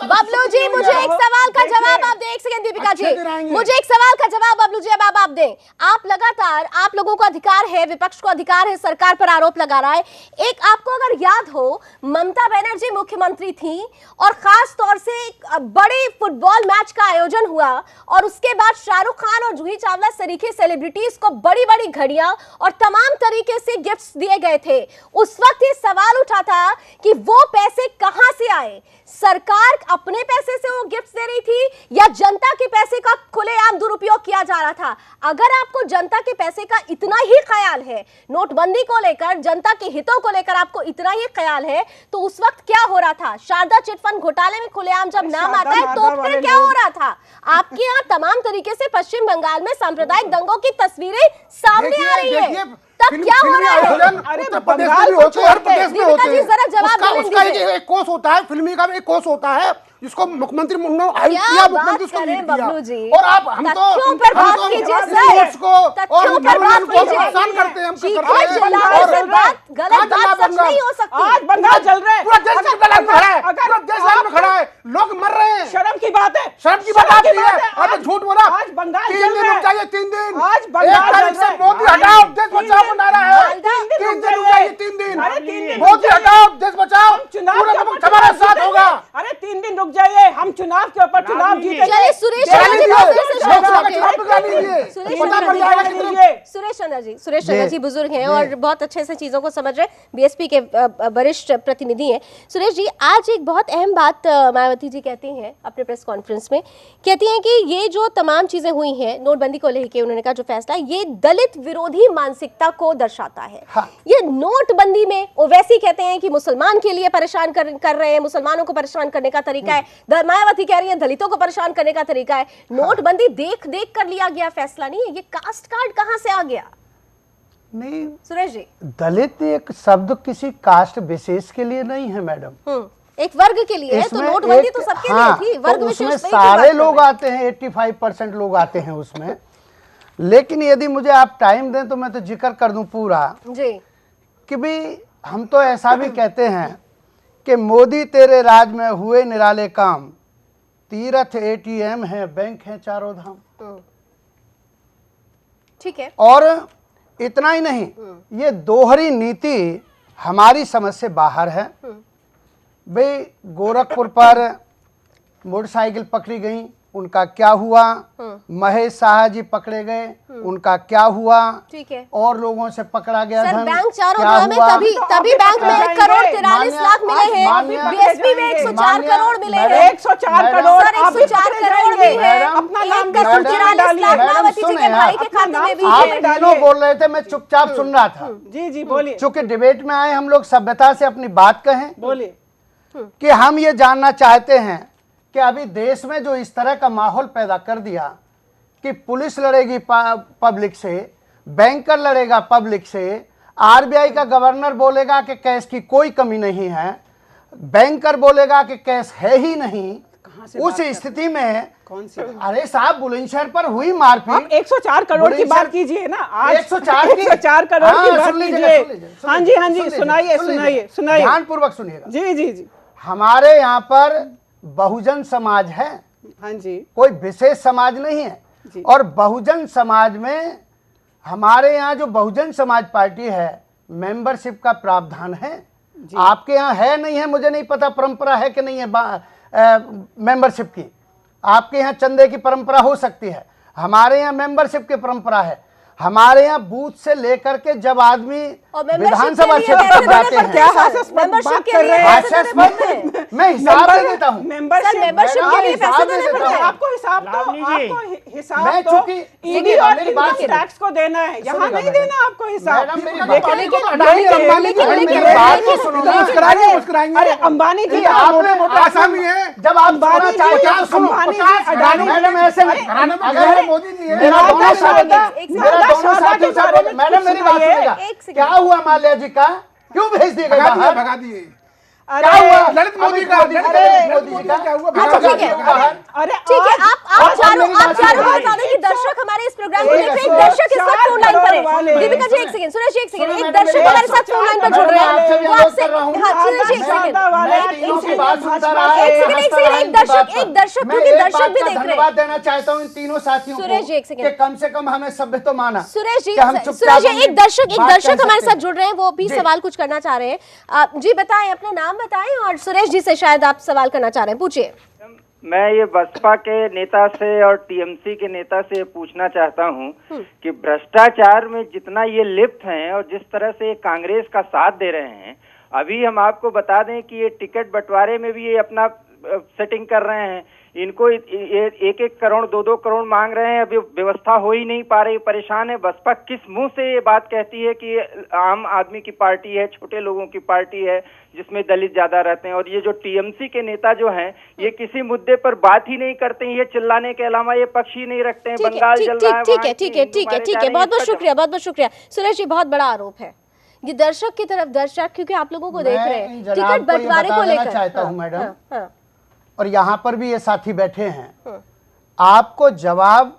बबलू जी मुझे एक सवाल का जवाब आप दें। एक सेकंड दीपिका जी, मुझे एक सवाल का जवाब बबलू जी अब आप दें। आप लगातार, आप लोगों को अधिकार है, विपक्ष को अधिकार है, सरकार पर आरोप लगा रहा है। एक आपको अगर याद हो, ममता बनर्जी मुख्यमंत्री थी और खास तौर से एक बड़े फुटबॉल मैच का आयोजन हुआ और उसके बाद शाहरुख खान और जूही चावला सरीखे सेलिब्रिटीज को बड़ी बड़ी घड़ियां और तमाम तरीके से गिफ्ट्स दिए गए थे। उस वक्त ये सवाल उठा था कि वो पैसे कहां से आए, सरकार अपने पैसे से वो गिफ्ट्स दे रही थी या जनता के पैसे का खुलेआम दुरुपयोग किया जा रहा था। अगर आपको जनता के पैसे का इतना ही ख्याल है, नोटबंदी को लेकर, जनता के हितों को लेकर आपको इतना ही ख्याल है, तो उस वक्त क्या हो रहा था? शारदा चिटफंड घोटाले में खुलेआम जब नाम आता है तो फिर क्या हो रहा था? आपके यहाँ तमाम तरीके से पश्चिम बंगाल में सांप्रदायिक दंगों की तस्वीरें सामने आ रही है, तब क्या हो रहा है? उत्तर प्रदेश में भी होते हैं, हर प्रदेश में होते हैं। जरा जवाब उसका एक कोर्स होता है, फिल्मी का एक कोर्स होता है जिसको मुख्यमंत्री मुख्यमंत्री उसको लीड किया। और आप हम तो नुकसान करते हैं, हम नहीं हो सकती। आज बंगाल चल रहे हैं, पूरा देश पूरा देश लाइन में खड़ा है, लोग मर रहे हैं। शर्म की बात है, शर्म की बात आती है। आपने झूठ बोला। आज बंगाल 3 दिन रुक जाइए, 3 दिन। आज बंगाल से मोदी हटाओ देश बचाओ को नारा है। 3 दिन रुक जाइए, 3 दिन मोदी हटाओ देश बचाओ, पूरा हमारा साथ होगा। अरे 3 दिन रुक जाइए, हम चुनाव के ऊपर चुनाव जीतेंगे। चलिए सुरेश चंद्र जी बुजुर्ग हैं और बहुत अच्छे से चीजों को समझ रहे, बीएसपी के वरिष्ठ प्रतिनिधि हैं। सुरेश जी, आज एक बहुत अहम बात मायावती जी कहती हैं अपने प्रेस कॉन्फ्रेंस में, कहती हैं कि ये जो तमाम चीजें हुई हैं नोटबंदी को लेकर, उन्होंने कहा जो फैसला ये दलित विरोधी मानसिकता को दर्शाता है। हाँ। ये नोटबंदी में वो वैसे कहते हैं कि मुसलमान के लिए परेशान कर रहे हैं, मुसलमानों को परेशान करने का तरीका है। मायावती कह रही है दलितों को परेशान करने का तरीका है। नोटबंदी देख देख कर लिया गया फैसला नहीं है, ये कास्ट कार्ड कहां से आ गया? नहीं सुरेश जी, दलित एक शब्द किसी कास्ट विशेष के लिए नहीं है मैडम, एक वर्ग के लिए है। तो नोटबंदी तो सबके लिए थी, वर्ग तो विशेष उसमें सारे लोग आते हैं, 85% लोग आते हैं उसमें। लेकिन यदि मुझे आप टाइम दें तो मैं तो जिक्र कर दूं पूरा जी कि भाई हम तो ऐसा भी कहते हैं कि मोदी तेरे राज में हुए निराले काम, तीर्थ एटीएम है, बैंक है, चारों धाम। ठीक है। और इतना ही नहीं, ये दोहरी नीति हमारी समझ से बाहर है। भाई गोरखपुर पर मोटरसाइकिल पकड़ी गई, उनका क्या हुआ? महेश शाह जी पकड़े गए, उनका क्या हुआ? ठीक है। और लोगों से पकड़ा गया सर, धन बैंक चारों क्या धाम में हुआ? तभी बैंक में 1 करोड़ 43 लाख मिले हैं, बीएसपी में 104 करोड़ मिले हैं, 104 करोड़, सर 104 करोड़ भी है, अपना नाम 143 लाख मायावती जी के भाई के खाते में भी आप है। तीनों बोल रहे थे, मैं चुपचाप सुन रहा था। जी जी बोलिए। चूंकि डिबेट में आए हम लोग सभ्यता से अपनी बात कहें, बोलिए कि हम ये जानना चाहते हैं कि अभी देश में जो इस तरह का माहौल पैदा कर दिया कि पुलिस लड़ेगी पब्लिक से, बैंकर लड़ेगा पब्लिक से, आरबीआई का गवर्नर बोलेगा कि कैश की कोई कमी नहीं है, बैंकर बोलेगा कि कैश है ही नहीं, उस स्थिति में कौन सी? अरे साहब, बुलंदशहर पर हुई मारपीट, 104 करोड़ की बात कीजिए ना, आज 104 करोड़ की बात कीजिए। हाँ जी हाँ जी, सुनाइए सुनाइए सुनाइए, ध्यानपूर्वक सुनिएगा। जी जी जी। हमारे यहाँ पर बहुजन समाज है, हाँ जी, कोई विशेष समाज नहीं है। और बहुजन समाज में हमारे यहाँ जो बहुजन समाज पार्टी है, मेंबरशिप का प्रावधान है। आपके यहाँ है नहीं है मुझे नहीं पता, परंपरा है कि नहीं है मेंबरशिप की। आपके यहाँ चंदे की परंपरा हो सकती है, हमारे यहाँ मेंबरशिप की परंपरा है। हमारे यहाँ बूथ से लेकर के जब आदमी विधानसभा क्षेत्र तक जाते हैं, क्या मेंबरशिप के लिए मैं हिसाब दे देता हूँ, मेंबरशिप के लिए पैसे देने पड़ते हैं। आपको हिसाब मैं तो चूंकि ईडी और इनकम टैक्स को देना है, यहाँ नहीं देना आपको हिसाब। अरे अंबानी जी, आसामी है, जब आप अंबानी मैडम ऐसे मैडम मेरी बात सुनिएगा, क्या हुआ माल्या जी का, क्यों भेज दिए गए बाहर? भगा दिए। क्या हुआ ललित मोदी का? मोदी जी का क्या हुआ? अच्छा ठीक है, अरे ठीक है, आप चारों बता दें कि दर्शक हमारे इस प्रोग्राम को देख रहे हैं। एक दर्शक इस वक्त फोन लाइन पर है। दीपिका जी एक सेकंड, सुरेश जी एक सेकंड, एक दर्शक हमारे साथ फोन लाइन पर जुड़ रहे हैं। वो आपसे, हाँ सुरेश जी एक सेकंड, एक दर्शक क्योंकि दर्शक भी देख रहे हैं। धन्यवाद देना चाहता हूँ इन तीनों साथियों सुरेश जी एक सेकंड, कम से कम हमें सभ्य तो माना। सुरेश जी एक दर्शक हमारे साथ जुड़ रहे हैं, वो भी सवाल कुछ करना चाह रहे हैं। जी बताएं, अपना नाम बताएं और सुरेश जी से शायद आप सवाल करना चाह रहे हैं, पूछिए। मैं ये बसपा के नेता से और टीएमसी के नेता से पूछना चाहता हूँ कि भ्रष्टाचार में जितना ये लिप्त हैं और जिस तरह से कांग्रेस का साथ दे रहे हैं, अभी हम आपको बता दें कि ये टिकट बंटवारे में भी ये अपना सेटिंग कर रहे हैं। इनको एक करोड़ 2 करोड़ मांग रहे हैं, अभी व्यवस्था हो ही नहीं पा रही, परेशान है। बसपा किस मुंह से ये बात कहती है कि आम आदमी की पार्टी है, छोटे लोगों की पार्टी है, जिसमें दलित ज्यादा रहते हैं। और ये जो टीएमसी के नेता जो हैं, ये किसी मुद्दे पर बात ही नहीं करते हैं, ये चिल्लाने के अलावा ये पक्ष ही नहीं रखते हैं। बंगाल जल रहा है, ठीक है, बहुत बहुत शुक्रिया सुरेश जी, बहुत बड़ा आरोप है ये दर्शक की तरफ। दर्शक क्योंकि आप लोगों को देख रहे हैं, टिकट बंटवारे को लेकर चाहता हूँ मैडम, और यहाँ पर भी ये साथी बैठे हैं, आपको जवाब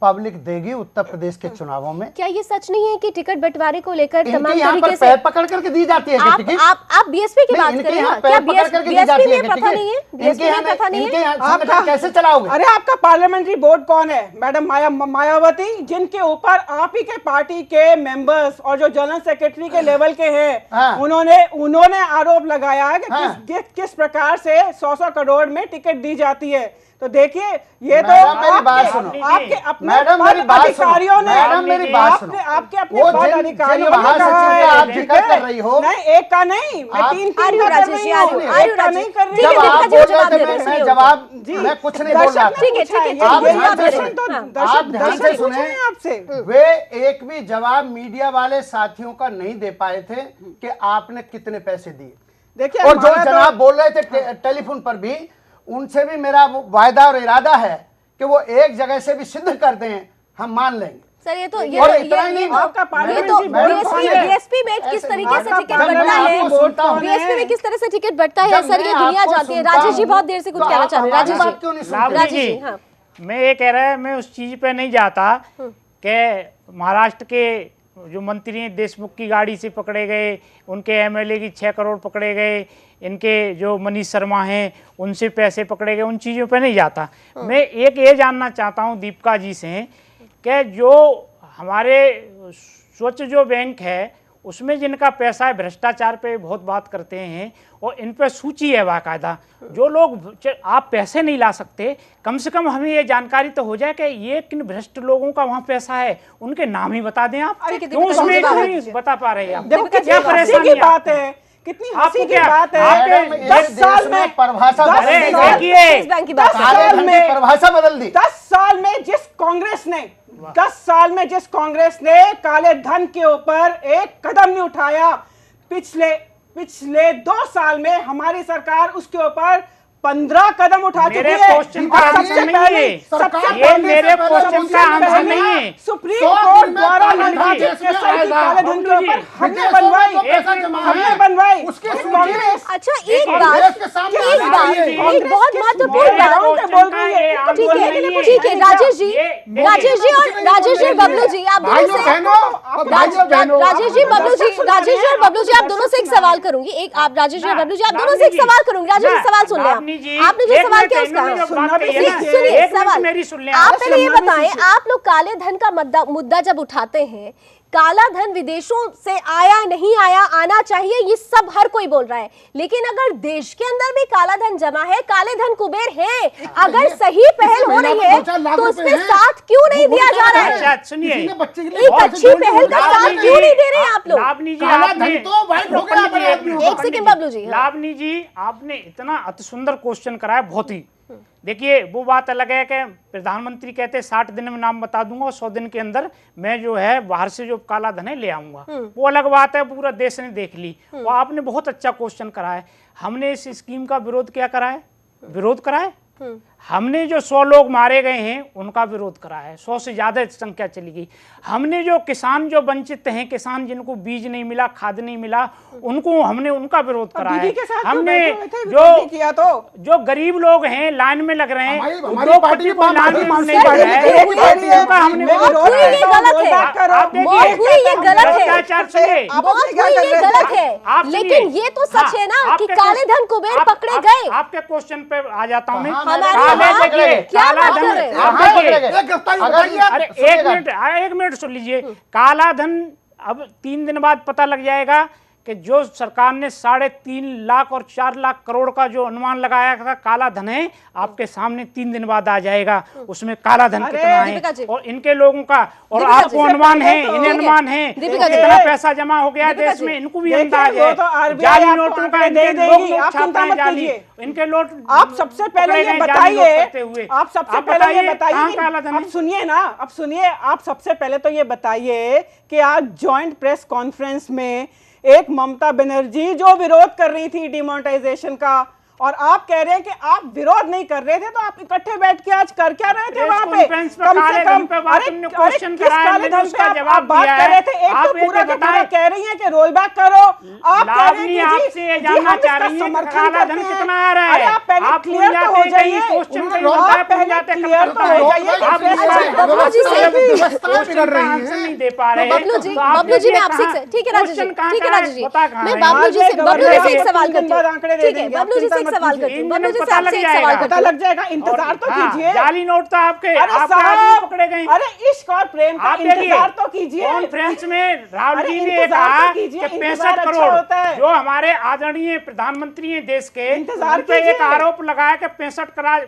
पब्लिक देगी उत्तर प्रदेश के चुनावों में। क्या ये सच नहीं है कि टिकट बंटवारे को लेकर तमाम यहाँ तरीके पर से पैर पकड़ करके दी जाती है टिकट? आप बीएसपी की बात करें ना, क्या बीएसपी में प्रथा नहीं है? बीएसपी में प्रथा नहीं है? आपका कैसे चलाओगे? अरे आपका पार्लियामेंट्री बोर्ड कौन है? मैडम मायावती, जिनके ऊपर आप ही के पार्टी के मेंबर्स और जो जनरल सेक्रेटरी के लेवल के हैं, उन्होंने आरोप लगाया है कि किस प्रकार से 100 करोड़ में टिकट दी जाती है। तो देखिए, ये तो आपके अपने अधिकारियों ने, आपके अपने अधिकारियों ने कहा है, आप जिक्र कर रही हो। नहीं, एक का नहीं, मैं तीन कर रही हूँ, एक का नहीं कर रही हूँ। मैं जवाब मैं कुछ नहीं बोल रहा। आपसे वे एक भी जवाब मीडिया वाले साथियों का नहीं दे पाए थे कि आपने कितने पैसे दिए। देखिए, और जो जनाब बोल रहे थे टेलीफोन पर भी, उनसे भी मेरा वायदा और इरादा है कि वो एक जगह से भी सिद्ध कर दें, हम मान लेंगे। सर ये तो और इतना ही नहीं, बीएसपी में किस तरीके से टिकट बंटता है, बीएसपी में किस तरह से टिकट बंटता है सर, ये दुनिया जानती है। राजेश जी बहुत देर से कुछ कहना चाह रहे हैं। राजेश जी, हाँ। मैं ये कह रहा है, मैं उस चीज पे नहीं जाता कि महाराष्ट्र के जो मंत्री हैं देशमुख की गाड़ी से पकड़े गए, उनके एमएलए की 6 करोड़ पकड़े गए, इनके जो मनीष शर्मा हैं उनसे पैसे पकड़े गए, उन चीज़ों पे नहीं जाता। मैं एक ये जानना चाहता हूँ दीपिका जी से कि जो हमारे स्वच्छ जो बैंक है उसमें जिनका पैसा है, भ्रष्टाचार पे बहुत बात करते हैं और इन पे सूची है बाकायदा। जो लोग आप पैसे नहीं ला सकते, कम से कम हमें ये जानकारी तो हो जाए कि ये किन भ्रष्ट लोगों का वहाँ पैसा है, उनके नाम ही बता दें आप। क्यों उसमें नहीं बता पा रहे हैं आप? क्या परेशानी बात है, कितनी हंसी की बात है। 10 साल में परिभाषा बदल दी। 10 साल में जिस कांग्रेस ने 10 साल में जिस कांग्रेस ने काले धन के ऊपर एक कदम नहीं उठाया, पिछले 2 साल में हमारी सरकार उसके ऊपर 15 कदम उठा चुकी है। सुप्रीम कोर्ट द्वारा काले धन के ऊपर हमने बनवाई। अच्छा एक बहुत महत्वपूर्ण बात ठीक है राजेश जी और बबलू जी, आप दोनों से राजेश जी और बबलू जी आप दोनों से एक सवाल करूंगी। एक आप राजेश जी और बबलू जी आप दोनों से एक सवाल करूंगी। राजेश जी सवाल सुन लें। आपने जो सवाल किया उसका सुनिए सवाल। आप पहले ये बताएं, आप लोग काले धन का मुद्दा जब उठाते हैं, काला धन विदेशों से आया नहीं आया, आना चाहिए, ये सब हर कोई बोल रहा है, लेकिन अगर देश के अंदर भी काला धन जमा है, काले धन कुबेर है, अगर सही पहल हो रही है तो उसमें साथ क्यों नहीं दिया जा रहा है? सुनिए, एक अच्छी पहल का साथ क्यों नहीं दे रहे हैं आप लोग? एक सेकंड बबलू जी। लावनी जी, आपने इतना अति सुंदर क्वेश्चन कराया, बहुत ही। देखिए, वो बात अलग है कि प्रधानमंत्री कहते 60 दिन में नाम बता दूंगा और 100 दिन के अंदर मैं जो है बाहर से जो काला धन है ले आऊंगा, वो अलग बात है, पूरा देश ने देख ली। वो आपने बहुत अच्छा क्वेश्चन करा है। हमने इस स्कीम का विरोध क्या करा है? विरोध करा है। हमने जो 100 लोग मारे गए हैं उनका विरोध करा है, 100 से ज्यादा संख्या चली गई। हमने जो किसान जो वंचित हैं, किसान जिनको बीज नहीं मिला, खाद नहीं मिला, उनको हमने उनका विरोद करा है। हमने जो गरीब लोग हैं लाइन में लग रहे हैं, उद्योगपति को लाइन में नहीं बढ़ रहा है, उनका हमने विरोध करा है। आप देखिए ये गलत है, भ्रष्टाचार सुनिए, ये गलत है, लेकिन ये तो सच है ना कि काले धन कुबेर पकड़े गए। आपके क्वेश्चन पे आ जाता हूँ मैं। एक मिनट सुन लीजिए। काला धन अब 3 दिन बाद पता लग जाएगा कि जो सरकार ने 3.5 लाख और 4 लाख करोड़ का जो अनुमान लगाया था काला धन है, आपके सामने 3 दिन बाद आ जाएगा उसमें काला धन कितना है और इनके लोगों का, और आपको अनुमान है, इन्हें अनुमान है कितना पैसा जमा हो गया देश में, इनको भी अंदाज है। जाली नोटों का जाली इनके नोट। आप सबसे पहले ये बताइए, आप सबसे पहले ये बताइए, अब सुनिए ना, अब सुनिए, आप सबसे पहले तो ये बताइए कि आज जॉइंट प्रेस कॉन्फ्रेंस में एक ममता बनर्जी जो विरोध कर रही थी डिमोनेटाइजेशन का, और आप कह रहे हैं कि आप विरोध नहीं कर रहे थे, तो आप इकट्ठे बैठ के आज कर क्या रहे थे वहां पे? कम से कम अरे किस काले धन पे आप बात कर रहे थे? एक तो पूरा का पूरा कह रही हैं कि रोल बैक करो, आप कह रहे हैं कि जी हम इसका समर्थन करते हैं। अरे आप पहले क्लियर तो हो जाइए, आप पहले क्लियर तो हो जाइए। बबलू जी मैं आपसे, ठीक है राजू जी, ठीक है राजू जी, मैं बबलू जी से एक सवाल करती हूँ, ठीक है बबलू जी से सवाल करती हूँ, बबलू जी से आपसे एक सवाल करती हूँ। पता लग जाएगा, इंतजार तो कीजिए। जाली नोट तो आपके पकड़े गए। अरे इश्क और प्रेम का इंतजार तो कीजिए। कॉन्फ्रेंस में राहुल जी ने कहा कि 65 करोड़ जो हमारे आदरणीय प्रधानमंत्री हैं देश के, इंतजार पे एक आरोप लगाया कि 65,000।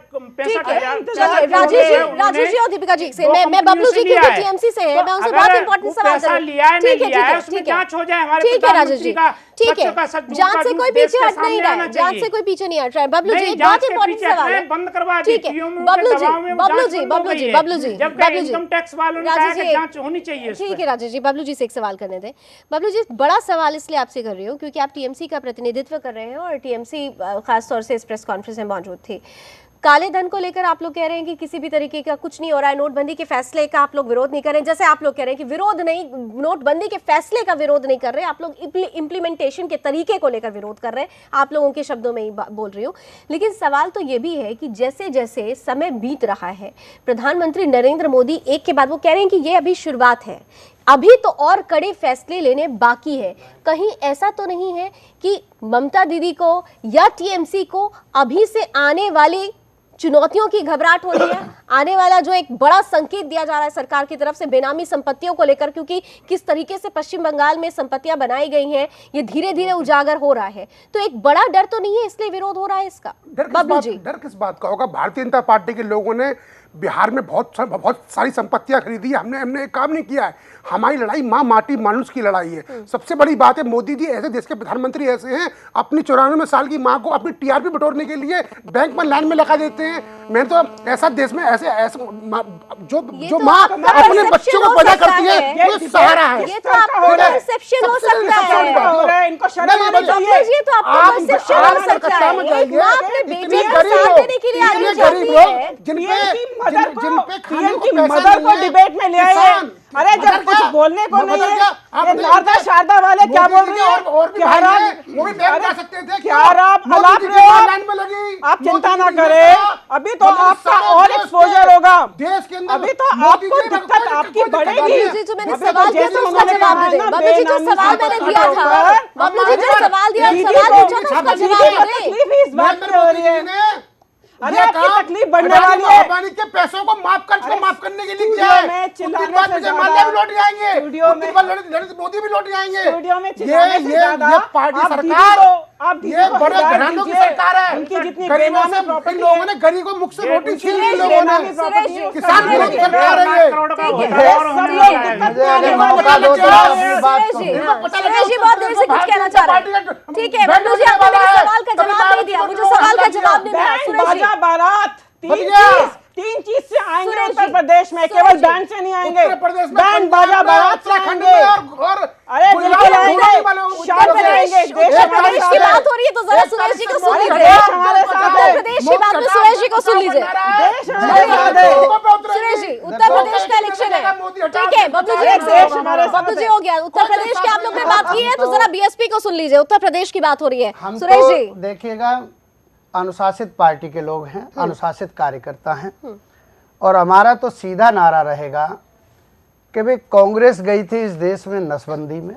राजू जी और दीपिका जी से मैं बबलू जी की टीएमसी से है, मैं उनसे बहुत इंपॉर्टेंट सवाल करूंगी। ठीक है राजू जी, ठीक है, जांच से कोई पीछे हट नहीं रहा है, जांच से कोई पीछे नहीं हट रहा है। बबलू जी एक बहुत इंपॉर्टेंट सवाल है, बंद करवा ठीक है बबलू जी इनकम टैक्स वालों ने कहा कि जांच होनी चाहिए। ठीक है राजू जी, बबलू जी से एक सवाल करने दें। बबलू जी बड़ा सवाल इसलिए आपसे कर रही हूँ क्योंकि आप टीएमसी का प्रतिनिधित्व कर रहे हैं और टीएमसी खासतौर से इस प्रेस कॉन्फ्रेंस में मौजूद थी। काले धन को लेकर आप लोग कह रहे हैं कि किसी भी तरीके का कुछ नहीं हो रहा है, नोटबंदी के फैसले का आप लोग विरोध नहीं कर रहे हैं, जैसे आप लोग कह रहे हैं कि विरोध नहीं, नोटबंदी के फैसले का विरोध नहीं कर रहे, आप लोग इम्प्लीमेंटेशन के तरीके को लेकर विरोध कर रहे हैं, आप लोगों के शब्दों में ही बोल रही हूँ। लेकिन सवाल तो ये भी है कि जैसे जैसे समय बीत रहा है, प्रधानमंत्री नरेंद्र मोदी एक के बाद वो कह रहे हैं कि ये अभी शुरुआत है, अभी तो और कड़े फैसले लेने बाकी है। कहीं ऐसा तो नहीं है कि ममता दीदी को या टीएमसी को अभी से आने वाली चुनौतियों की घबराहट हो रही है, आने वाला जो एक बड़ा संकेत दिया जा रहा है सरकार की तरफ से बेनामी संपत्तियों को लेकर, क्योंकि किस तरीके से पश्चिम बंगाल में संपत्तियां बनाई गई हैं ये धीरे धीरे उजागर हो रहा है, तो एक बड़ा डर तो नहीं है इसलिए विरोध हो रहा है इसका? बबलू जी, डर किस बात का होगा? भारतीय जनता पार्टी के लोगों ने बिहार में बहुत सारी संपत्तियां खरीदी है, हमने एक काम नहीं किया है। हमारी लड़ाई माँ माटी मानुष की लड़ाई है। सबसे बड़ी बात है, मोदी जी ऐसे देश के प्रधानमंत्री ऐसे हैं, अपनी 94 साल की माँ को अपनी टीआरपी बटोरने के लिए बैंक में लाइन में लगा देते हैं। मैंने तो ऐसा देश में ऐसे जो माँ अपने बच्चों को पैदा करती है वो सहारा है। ये तो आपका परसेप्शन हो सकता है, इनको शर्म आनी चाहिए। ये तो आपका परसेप्शन हो सकता है, एक माँ अपने बेटे को साथ देने के लिए आगे जाती है, जिनकी मदर को डिबेट में ले आए। अरे जब कुछ बोलने को नहीं है, नारदा शारदा वाले क्या बोल रहे हैं? आप चिंता ना करें, अभी तो आपका और एक्सपोजर होगा देश के अंदर, अभी तो आपको दिक्कत आपकी बढ़ेगी। जो मैंने सवाल किया था उसका जवाब दे दें। बबलू जी जो सवाल मैंने दिया था, बबलू जी जो सवाल दिया, सवाल पूछा था उसका जवाब दें। इस बात पे हो रही है, अरे आपकी तकलीफ बढ़ने वाली है। अदानी के पैसों को माफ करने के लिए क्या है? माल्या भी लौट जाएंगे, नरेंद्र मोदी भी लौट जाएंगे। ये पार्टी सरकार, ये बड़े घरानों की सरकार है। उनकी जितनी लोगों ने गरीब को मुख से रोटी छीन ली, लोगों ने किसान विरोधी सरकार है। बहुत देर से कुछ कहना चाह रहे हैं, ठीक है बबलू जी आपने मेरे सवाल का जवाब नहीं दिया, मुझे सवाल का जवाब नहीं दिया। बारात तीन चीज से आएंगे उत्तर प्रदेश में, केवल बैंड से नहीं आएंगे, बैंड बाजा बारात से आएंगे। अरे बिल्कुल आएंगे, शान से आएंगे, उत्तर प्रदेश की बात हो रही है तो जरा सुरेश जी को सुन लीजिए। उत्तर प्रदेश की बात में सुरेश जी को सुन लीजिए। सुरेश जी, उत्तर प्रदेश का इलेक्शन है, ठीक है बबलू जी हो गया। उत्तर प्रदेश की आप लोग ने बात की है तो जरा बीएसपी को सुन लीजिए, उत्तर प्रदेश की बात हो रही है। सुरेश जी देखिएगा, अनुशासित पार्टी के लोग हैं, अनुशासित कार्यकर्ता हैं, और हमारा तो सीधा नारा रहेगा कि भाई कांग्रेस गई थी इस देश में नसबंदी में,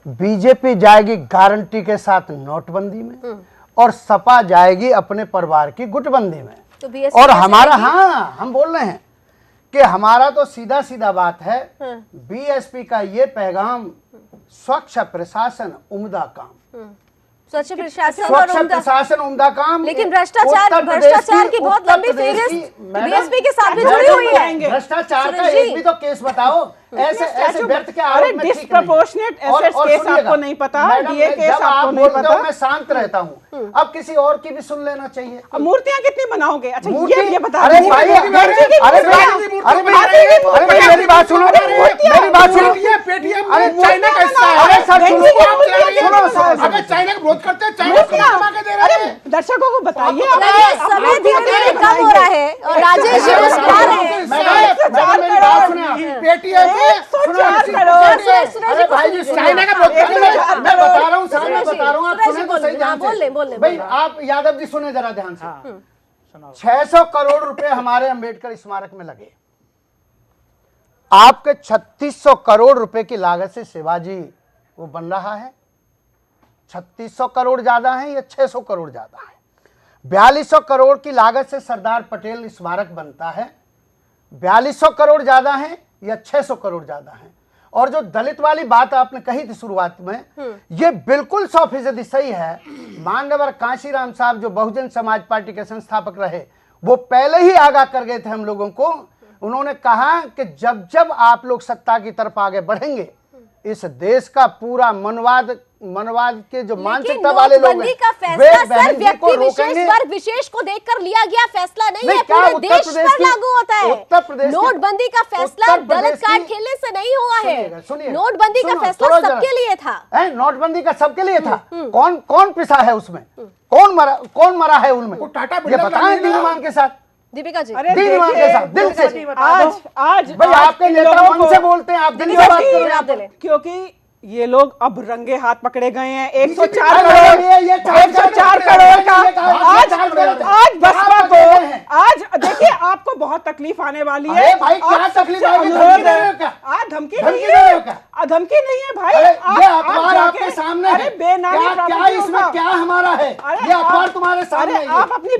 बीजेपी जाएगी गारंटी के साथ नोटबंदी में, और सपा जाएगी अपने परिवार की गुटबंदी में। तो और हमारा, हाँ हम बोल रहे हैं कि हमारा तो सीधा सीधा बात है, बीएसपी का ये पैगाम, स्वच्छ प्रशासन उम्दा काम, स्वच्छ प्रशासन उम्दा काम। लेकिन भ्रष्टाचार की बहुत लंबी फेहरिस्त बीएसपी के साथ भी जुड़ी हुई है। भ्रष्टाचार का एक भी तो केस बताओ। ऐसे व्यर्थ के आरोप में डिस्प्रपोर्शनेट एसेट्स केस आपको नहीं पता, ये केस आपको नहीं पता। मैं शांत रहता हूँ, अब किसी और की भी सुन लेना चाहिए। अब मूर्तियां कितनी बनाओगे? अच्छा ये बता, अरे भाई, अरे मेरी बात सुनो, मेरी बात सुनो। अरे चाइना का हिस्सा है, अरे सर सुनो, अगर चाइना का विरोध करते हैं, चाइना को कमा के दे रहे हैं। दर्शकों को बताइए, समय धीरे धीरे कम हो रहा है और राजेश जी को सुना रहे हैं। पेटीएम अरे भाई जी, चाइना का विरोध करते हैं, मैं बता रहा हूँ साहब, मैं बता रहा हूँ, आप सुने तो सही ध्यान से। बोल भाई आप यादव जी सुने जरा ध्यान से। 600 करोड़ रुपए हमारे अंबेडकर स्मारक में लगे, आपके 3600 करोड़ रुपए की लागत से शिवाजी वो बन रहा है। 3600 करोड़ ज्यादा है या 600 करोड़ ज्यादा है? 4200 करोड़ की लागत से सरदार पटेल स्मारक बनता है। 4200 करोड़ ज्यादा है या 600 करोड़ ज्यादा है? और जो दलित वाली बात आपने कही थी शुरुआत में, ये बिल्कुल 100% सही है। मान्यवर कांशीराम साहब जो बहुजन समाज पार्टी के संस्थापक रहे, वो पहले ही आगाह कर गए थे हम लोगों को। उन्होंने कहा कि जब जब आप लोग सत्ता की तरफ आगे बढ़ेंगे, इस देश का पूरा मनवाद के जो मानसिकता वाले लोग हैं, का फैसला सिर्फ व्यक्ति विशेष वर्ग विशेष को देखकर लिया गया फैसला नहीं है, पूरे देश पर लागू होता है। उत्तर प्रदेश नोटबंदी का फैसला दलित कार्ड खेलने से नहीं हुआ है। नोटबंदी का फैसला सबके लिए था। नोटबंदी का सबके लिए था। कौन पिसा है उसमें? कौन मरा है उनमें? ये बताएं दीनमान के साथ, दीपिका जी, दीनमान के साथ, दिल से। आज भाई आपके नेता मन से बोलते हैं, आप दिल से बात करें। क्योंकि ये लोग अब रंगे हाथ पकड़े गए हैं। 104 करोड़ का आज बसपा को, आज देखिए आपको बहुत तकलीफ आने वाली है। भाई क्या तकलीफ आज धमकी नहीं है, धमकी नहीं है भाई। ये अखबार आपके सामने है, क्या इसमें क्या हमारा है? ये अखबार तुम्हारे सामने है, आप अपनी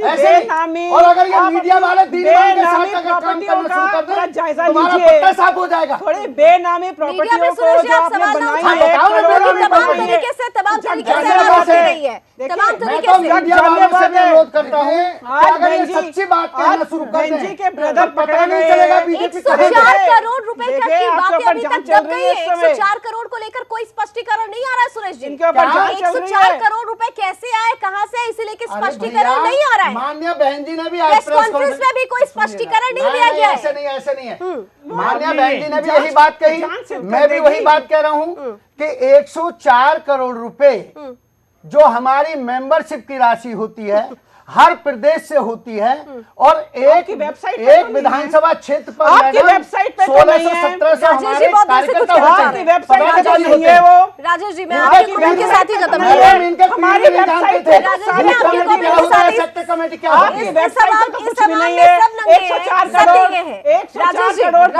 बेनामी, और अगर ये मीडिया वाले दीनमान के साथ अगर काम करना शुरू कर दें, जायजा तुम्हारा पट्टा साफ हो जाएगा। थोड़ी बेनामी प्रॉपर्टियों को जो आपने बनाई है, तमाम तरीके से बात हो रही है, तमाम तरीके से विरोध करता हूँ। अगर ये सच्ची बात कहना शुरू कर दें, के ब्रदर पकड़ा नहीं चलेगा। बीजेपी 104 करोड़ रुपए तक की बातें अभी तक दब गई है। 104 करोड़ को लेकर कोई स्पष्टीकरण नहीं आ रहा है सुरेश जी। 104 करोड़ रुपए कैसे आए, कहाँ से आए, इसे लेकर स्पष्टीकरण नहीं आ रहा है। माननीय बहन जी ने भी प्रेस कॉन्फ्रेंस में भी कोई स्पष्टीकरण नहीं दिया गया है। ऐसे नहीं है। माननीय बहन जी ने भी यही बात कही, मैं भी वही बात कह रहा हूँ कि 104 करोड़ रुपए जो हमारी मेंबरशिप की राशि होती है, हर प्रदेश से होती है, और एक विधानसभा क्षेत्र पर आपकी वेबसाइट पे 1600-1700 हमारे कार्यकर्ता होते हैं। राजेश जी, मैं आपके साथ ही खत्म हमारी वेबसाइट पे सत्य कमेटी क्या होती है? 104 करोड़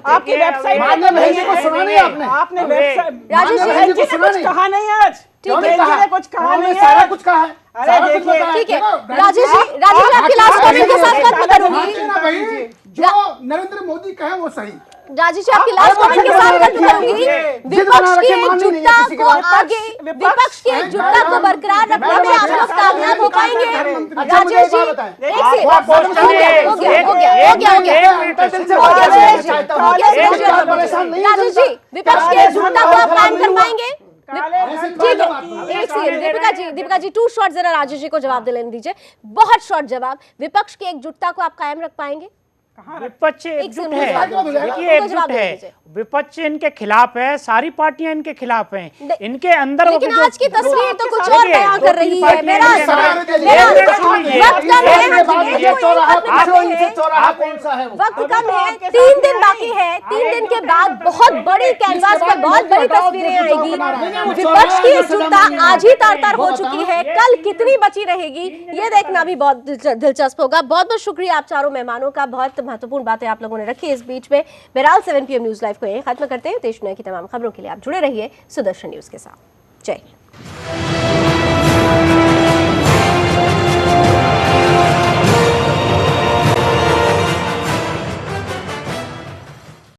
आपकी वेबसाइट को सुना नहीं आपने वेबसाइट कुछ कहा नहीं आज, ठीक है, कुछ कहा नहीं है, सारा कुछ कहा है। अरे देखिए, ठीक है राजेश जी, आपकी लास्ट क्वेश्चन के साथ खत्म करूंगी। जो नरेंद्र मोदी कहे वो सही। राजेश जी, आपकी लास्ट कमेंट के साथ खत्म करूंगी। विपक्ष की एकजुटता को आगे, विपक्ष की एकजुटता को बरकरार रखने में आप लोग कामयाब हो पाएंगे? राजेश जी, राजेश जी, विपक्ष की एकजुटता को आप कायम कर पाएंगे? ठीक है, एक सेकंड दीपिका जी 2 शॉर्ट जरा राजेश जी को जवाब दिलाने दीजिए, बहुत शॉर्ट जवाब। विपक्ष की एकजुटता को आप कायम रख पाएंगे? विपक्ष एकजुट है, देखिए एकजुट है। विपक्ष इनके खिलाफ है, सारी पार्टियां इनके खिलाफ हैं, इनके अंदर। लेकिन आज की तस्वीर तो कुछ और बयां कर रही है। मेरा वक्त कम है, 3 दिन बाकी है। 3 दिन के बाद बहुत बड़ी कैनवास पर बहुत बड़ी तस्वीरें आएगी। विपक्ष की एकजुटता आज ही तार-तार हो चुकी है, कल कितनी बची रहेगी ये देखना भी बहुत दिलचस्प होगा। बहुत बहुत शुक्रिया आप चारों मेहमानों का, बहुत महत्वपूर्ण बातें आप लोगों ने रखी इस बीच में। बहरहाल 7 PM न्यूज लाइव को यहीं खत्म करते हैं। देश दुनिया की तमाम खबरों के लिए आप जुड़े रहिए सुदर्शन न्यूज के साथ। जय हिंद।